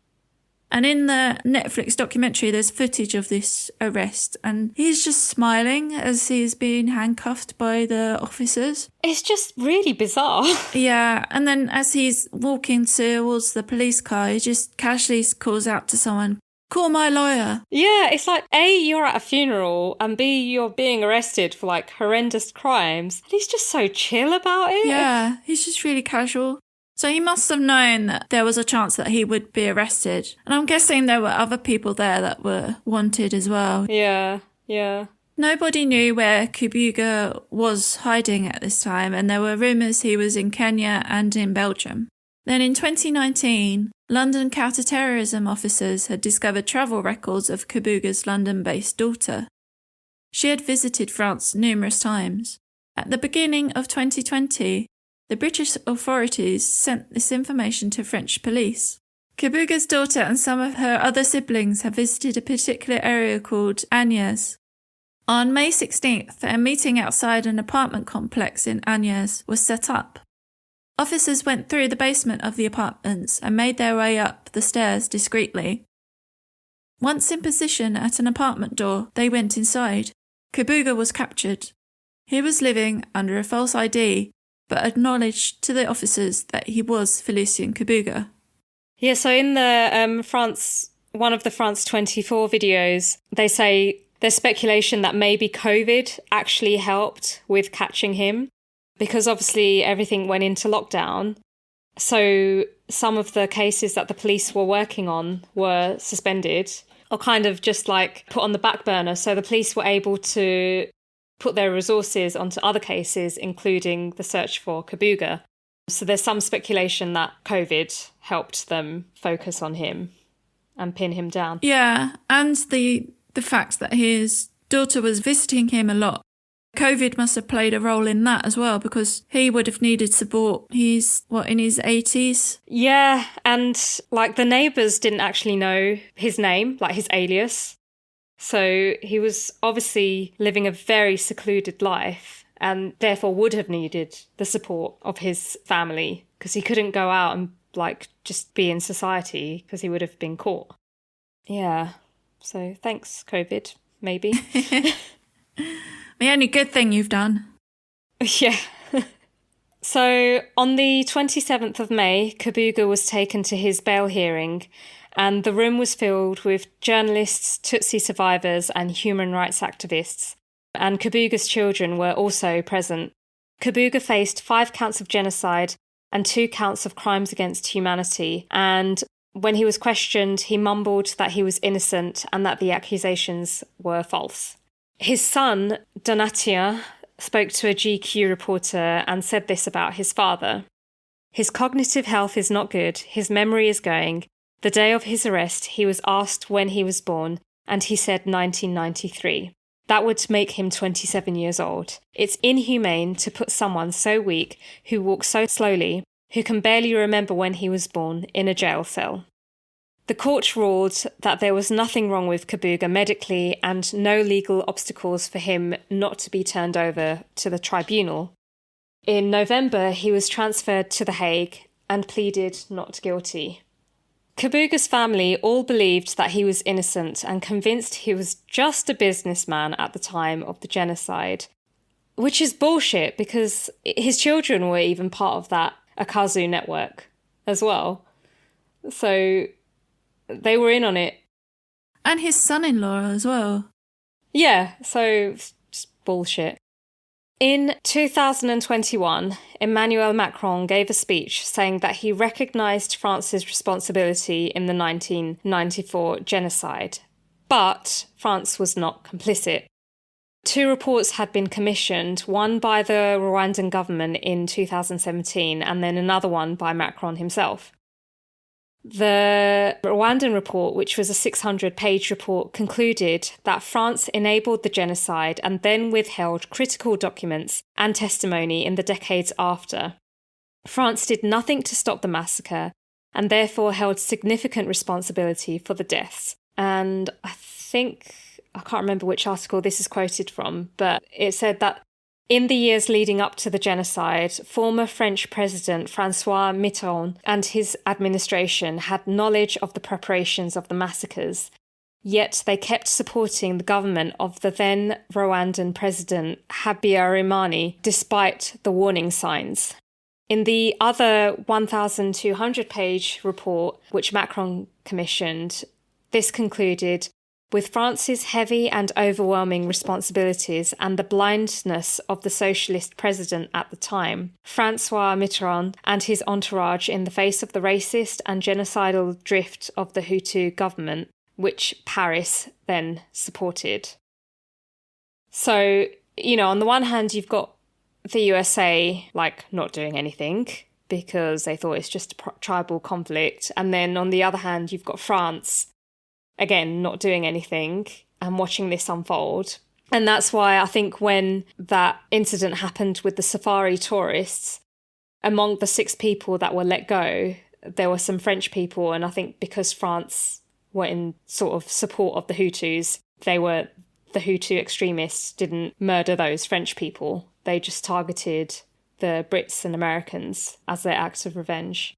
And in the Netflix documentary, there's footage of this arrest, and he's just smiling as he's being handcuffed by the officers. It's just really bizarre. Yeah, and then as he's walking towards the police car, he just casually calls out to someone, "Call my lawyer." Yeah, it's like, A, you're at a funeral, and B, you're being arrested for like horrendous crimes. And he's just so chill about it. Yeah, he's just really casual. So he must have known that there was a chance that he would be arrested. And I'm guessing there were other people there that were wanted as well. Yeah. Nobody knew where Kabuga was hiding at this time, and there were rumours he was in Kenya and in Belgium. Then in 2019, London counter-terrorism officers had discovered travel records of Kabuga's London-based daughter. She had visited France numerous times. At the beginning of 2020, the British authorities sent this information to French police. Kabuga's daughter and some of her other siblings have visited a particular area called Agnes. On May 16th, a meeting outside an apartment complex in Agnes was set up. Officers went through the basement of the apartments and made their way up the stairs discreetly. Once in position at an apartment door, they went inside. Kabuga was captured. He was living under a false ID, but acknowledged to the officers that he was Félicien Kabuga. Yeah, so in the one of the France 24 videos, they say there's speculation that maybe COVID actually helped with catching him, because obviously everything went into lockdown. So some of the cases that the police were working on were suspended or kind of just like put on the back burner. So the police were able to put their resources onto other cases, including the search for Kabuga. So there's some speculation that COVID helped them focus on him and pin him down. Yeah, and the fact that his daughter was visiting him a lot. COVID must have played a role in that as well, because he would have needed support. He's, in his 80s? Yeah, and like the neighbours didn't actually know his name, like his alias. So he was obviously living a very secluded life and therefore would have needed the support of his family, because he couldn't go out and like just be in society because he would have been caught. Yeah, so thanks, COVID, maybe. The only good thing you've done. Yeah. So on the 27th of May, Kabuga was taken to his bail hearing, and the room was filled with journalists, Tutsi survivors and human rights activists. And Kabuga's children were also present. Kabuga faced 5 counts of genocide and 2 counts of crimes against humanity. And when he was questioned, he mumbled that he was innocent and that the accusations were false. His son, Donatien, spoke to a GQ reporter and said this about his father. His cognitive health is not good, his memory is going. The day of his arrest, he was asked when he was born, and he said 1993. That would make him 27 years old. It's inhumane to put someone so weak, who walks so slowly, who can barely remember when he was born, in a jail cell. The court ruled that there was nothing wrong with Kabuga medically and no legal obstacles for him not to be turned over to the tribunal. In November, he was transferred to The Hague and pleaded not guilty. Kabuga's family all believed that he was innocent and convinced he was just a businessman at the time of the genocide, which is bullshit because his children were even part of that Akazu network as well. So they were in on it. And his son-in-law as well. Yeah, so just bullshit. In 2021, Emmanuel Macron gave a speech saying that he recognised France's responsibility in the 1994 genocide, but France was not complicit. 2 reports had been commissioned, one by the Rwandan government in 2017 and then another one by Macron himself. The Rwandan report, which was a 600-page report, concluded that France enabled the genocide and then withheld critical documents and testimony in the decades after. France did nothing to stop the massacre and therefore held significant responsibility for the deaths. And I can't remember which article this is quoted from, but it said that in the years leading up to the genocide, former French President François Mitterrand and his administration had knowledge of the preparations of the massacres, yet they kept supporting the government of the then Rwandan President Habyarimana despite the warning signs. In the other 1,200-page report, which Macron commissioned, this concluded, with France's heavy and overwhelming responsibilities and the blindness of the socialist president at the time, François Mitterrand and his entourage in the face of the racist and genocidal drift of the Hutu government, which Paris then supported. So, on the one hand, you've got the USA, not doing anything because they thought it's just a tribal conflict. And then on the other hand, you've got France, again, not doing anything and watching this unfold. And that's why I think when that incident happened with the safari tourists, among the 6 people that were let go, there were some French people. And I think because France were in sort of support of the Hutus, the Hutu extremists didn't murder those French people. They just targeted the Brits and Americans as their act of revenge.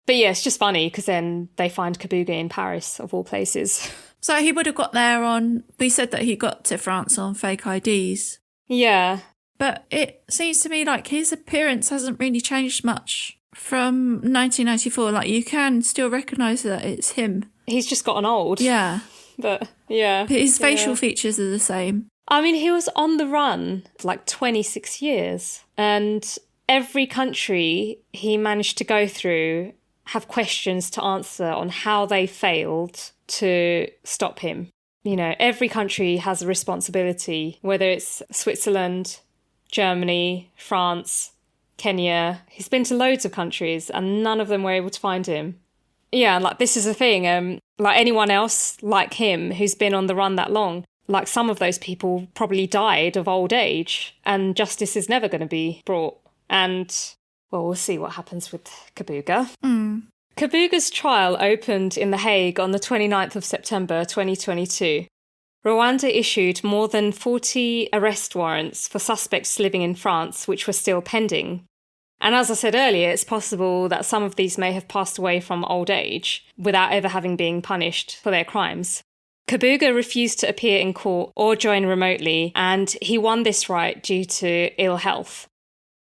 But yeah, it's just funny because then they find Kabuga in Paris, of all places. So he would have got there on... We said that he got to France on fake IDs. Yeah. But it seems to me like his appearance hasn't really changed much from 1994. Like, you can still recognise that it's him. He's just gotten old. Yeah. But, yeah. But his facial features are the same. I mean, he was on the run for like 26 years. And every country he managed to go through have questions to answer on how they failed to stop him. You know, every country has a responsibility, whether it's Switzerland, Germany, France, Kenya. He's been to loads of countries and none of them were able to find him. Yeah, like this is the thing. Like anyone else like him who's been on the run that long, like some of those people probably died of old age and justice is never going to be brought. And, well, we'll see what happens with Kabuga. Kabuga's trial opened in The Hague on the 29th of September 2022. Rwanda issued more than 40 arrest warrants for suspects living in France, which were still pending. And as I said earlier, it's possible that some of these may have passed away from old age without ever having been punished for their crimes. Kabuga refused to appear in court or join remotely, and he won this right due to ill health.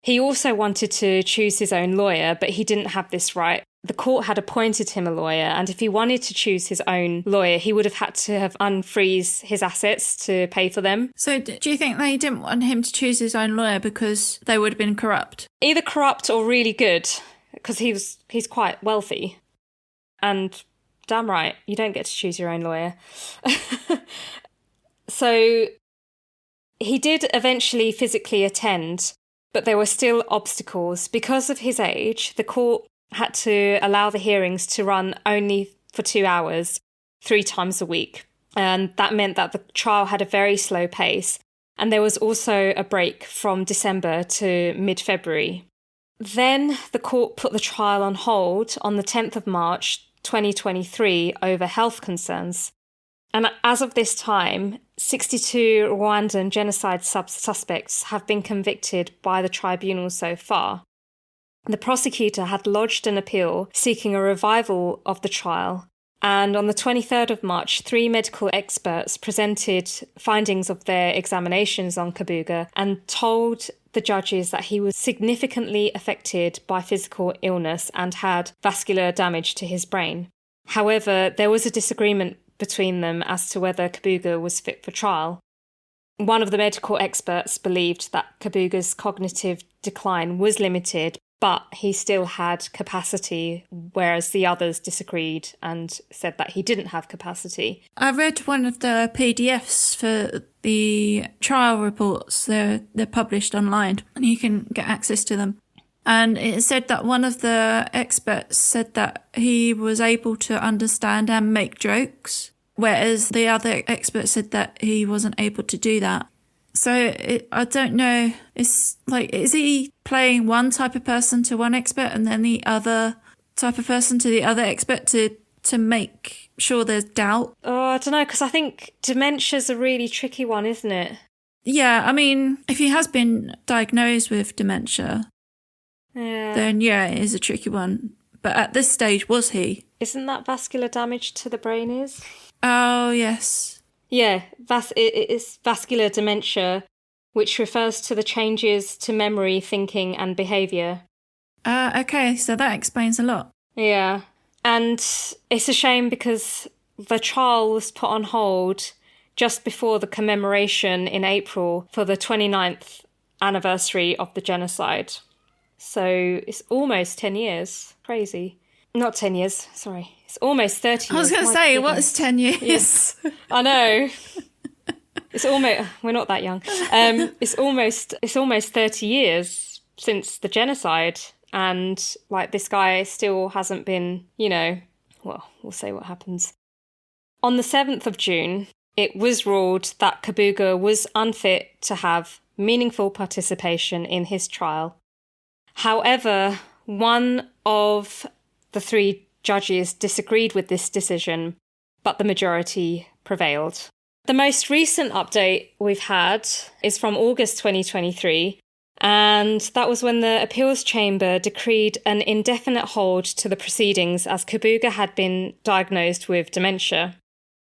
He also wanted to choose his own lawyer, but he didn't have this right. The court had appointed him a lawyer, and if he wanted to choose his own lawyer, he would have had to have unfreeze his assets to pay for them. So do you think they didn't want him to choose his own lawyer because they would have been corrupt? Either corrupt or really good, because he's quite wealthy. And damn right, you don't get to choose your own lawyer. So he did eventually physically attend, but there were still obstacles. Because of his age, the court had to allow the hearings to run only for 2 hours, 3 times a week. And that meant that the trial had a very slow pace. And there was also a break from December to mid-February. Then the court put the trial on hold on the 10th of March 2023 over health concerns. And as of this time, 62 Rwandan genocide suspects have been convicted by the tribunal so far. The prosecutor had lodged an appeal seeking a revival of the trial, and on the 23rd of March, 3 medical experts presented findings of their examinations on Kabuga and told the judges that he was significantly affected by physical illness and had vascular damage to his brain. However, there was a disagreement between them as to whether Kabuga was fit for trial. One of the medical experts believed that Kabuga's cognitive decline was limited, but he still had capacity, whereas the others disagreed and said that he didn't have capacity. I read one of the PDFs for the trial reports. They're published online and you can get access to them. And it said that one of the experts said that he was able to understand and make jokes, whereas the other expert said that he wasn't able to do that. So I don't know. It's like, is he playing one type of person to one expert and then the other type of person to the other expert to make sure there's doubt? Oh, I don't know, because I think dementia's a really tricky one, isn't it? Yeah, I mean, if he has been diagnosed with dementia, then yeah, it is a tricky one. But at this stage, was he? Isn't that vascular damage to the brain is? Oh, yes. Yeah, it is vascular dementia, which refers to the changes to memory, thinking and behaviour. Okay, so that explains a lot. Yeah, and it's a shame because the trial was put on hold just before the commemoration in April for the 29th anniversary of the genocide. So it's almost 10 years. Crazy. Not 10 years, sorry. It's almost 30 years. I was going to say, what's 10 years? Yeah. I know. It's almost, we're not that young. It's almost 30 years since the genocide. And like this guy still hasn't been, well, we'll see what happens. On the 7th of June, it was ruled that Kabuga was unfit to have meaningful participation in his trial. However, one of the 3 judges disagreed with this decision, but the majority prevailed. The most recent update we've had is from August 2023, And that was when the appeals chamber decreed an indefinite hold to the proceedings as Kabuga had been diagnosed with dementia.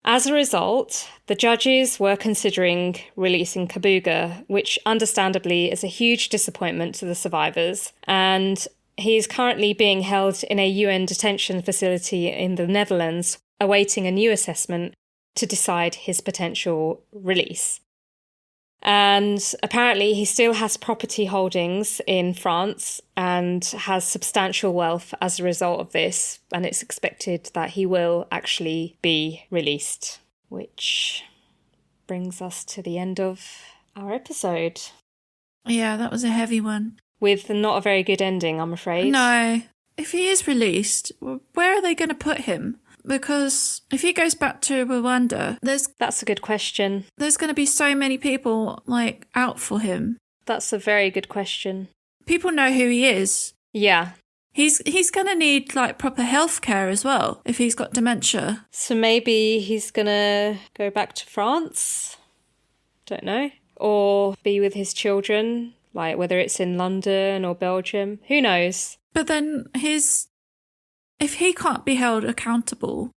As a result, the judges were considering releasing Kabuga, which understandably is a huge disappointment to the survivors. And he is currently being held in a UN detention facility in the Netherlands, awaiting a new assessment to decide his potential release. And apparently he still has property holdings in France and has substantial wealth as a result of this. And it's expected that he will actually be released, which brings us to the end of our episode. Yeah, that was a heavy one. With not a very good ending, I'm afraid. No. If he is released, where are they going to put him? Because if he goes back to Rwanda, That's a good question. There's going to be so many people, out for him. That's a very good question. People know who he is. Yeah. He's going to need, proper health care as well, if he's got dementia. So maybe he's going to go back to France? Don't know. Or be with his children, whether it's in London or Belgium. Who knows? But then if he can't be held accountable,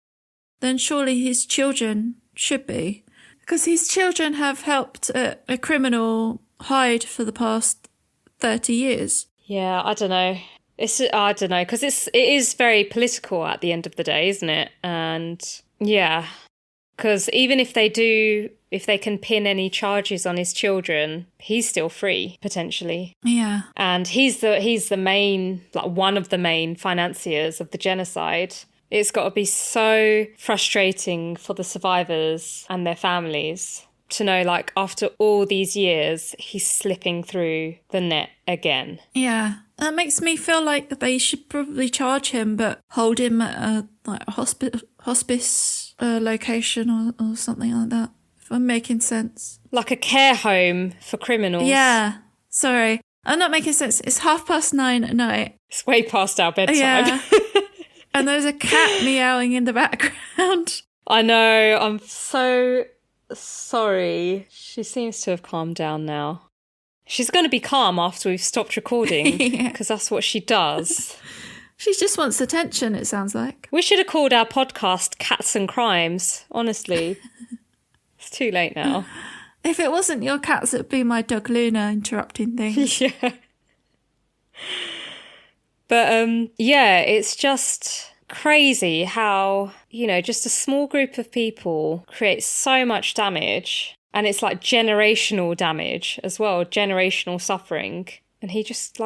then surely his children should be. Because his children have helped a criminal hide for the past 30 years. Yeah, I don't know. I don't know, because it is very political at the end of the day, isn't it? And yeah, because even if they can pin any charges on his children, he's still free, potentially. Yeah. And he's the main, one of the main financiers of the genocide. It's got to be so frustrating for the survivors and their families to know, after all these years, he's slipping through the net again. Yeah. That makes me feel like they should probably charge him, but hold him at a hospice location or something like that. If I'm making sense. Like a care home for criminals. Yeah. Sorry. I'm not making sense. It's 9:30 at night. It's way past our bedtime. Yeah. And there's a cat meowing in the background. I know. I'm so sorry. She seems to have calmed down now. She's going to be calm after we've stopped recording, because that's what she does. She just wants attention, it sounds like. We should have called our podcast Cats and Crimes, honestly. It's too late now. If it wasn't your cats, it'd be my dog Luna interrupting things. Yeah. But yeah, it's just crazy how, just a small group of people creates so much damage. And it's generational damage as well, generational suffering. And he just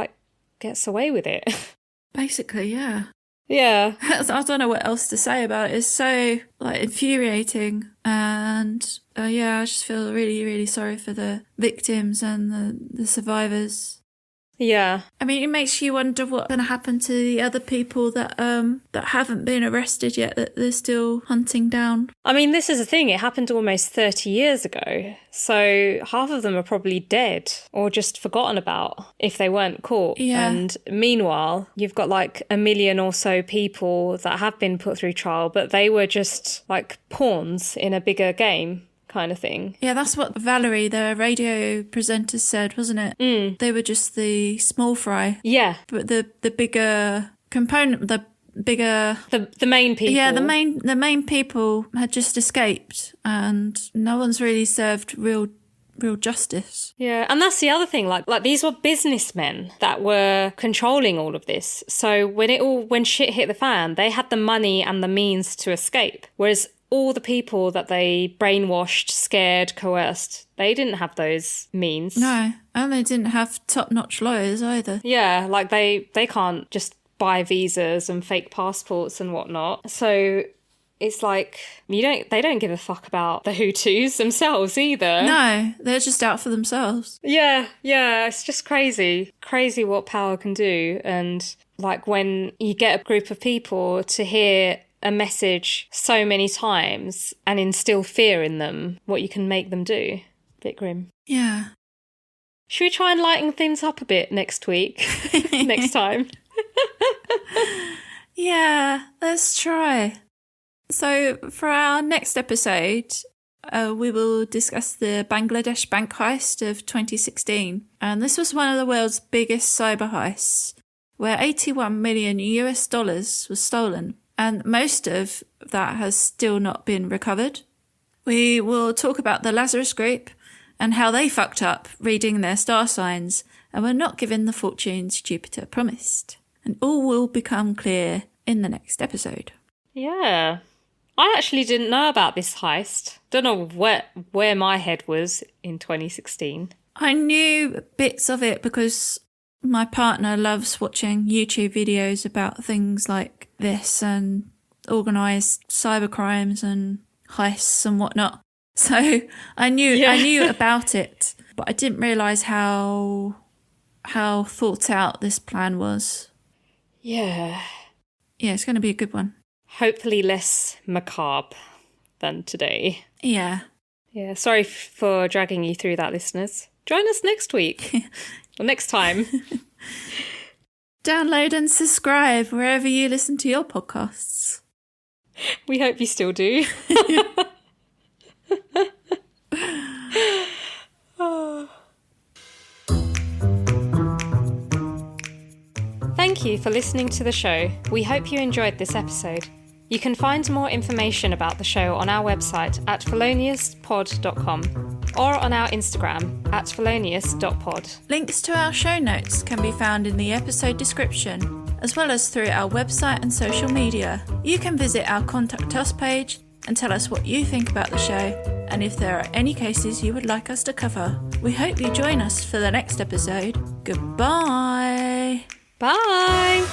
gets away with it. Basically, yeah. Yeah. I don't know what else to say about it. It's so infuriating. And yeah, I just feel really, really sorry for the victims and the survivors. Yeah. I mean, it makes you wonder what's going to happen to the other people that haven't been arrested yet, that they're still hunting down. I mean, this is the thing. It happened almost 30 years ago. So half of them are probably dead or just forgotten about if they weren't caught. Yeah. And meanwhile, you've got 1 million or so people that have been put through trial, but they were just pawns in a bigger game. Kind of thing. Yeah, that's what Valerie, the radio presenter, said, wasn't it? Mm. They were just the small fry. Yeah. But the bigger component, the main people. Yeah, the main people had just escaped, and no one's really served real justice. Yeah, and that's the other thing. These were businessmen that were controlling all of this. So when shit hit the fan, they had the money and the means to escape. Whereas all the people that they brainwashed, scared, coerced, they didn't have those means. No, and they didn't have top-notch lawyers either. Yeah, they can't just buy visas and fake passports and whatnot. So it's they don't give a fuck about the Hutus themselves either. No, they're just out for themselves. Yeah, it's just crazy. Crazy what power can do. And when you get a group of people to hear a message so many times and instill fear in them, what you can make them do. Bit grim. Yeah. Should we try and lighten things up a bit next week? Next time? Yeah, let's try. So for our next episode, we will discuss the Bangladesh bank heist of 2016. And this was one of the world's biggest cyber heists, where 81 million US dollars was stolen. And most of that has still not been recovered. We will talk about the Lazarus Group and how they fucked up reading their star signs and were not given the fortunes Jupiter promised. And all will become clear in the next episode. Yeah. I actually didn't know about this heist. Don't know where my head was in 2016. I knew bits of it because my partner loves watching YouTube videos about things like this and organised cyber crimes and heists and whatnot. So I knew about it, but I didn't realise how thought out this plan was. Yeah. Yeah, it's going to be a good one. Hopefully less macabre than today. Yeah. Yeah, sorry for dragging you through that, listeners. Join us next week. Or next time. Download and subscribe wherever you listen to your podcasts. We hope you still do. Thank you for listening to the show. We hope you enjoyed this episode. You can find more information about the show on our website at feloniouspod.com or on our Instagram at felonious.pod. Links to our show notes can be found in the episode description, as well as through our website and social media. You can visit our Contact Us page and tell us what you think about the show and if there are any cases you would like us to cover. We hope you join us for the next episode. Goodbye. Bye!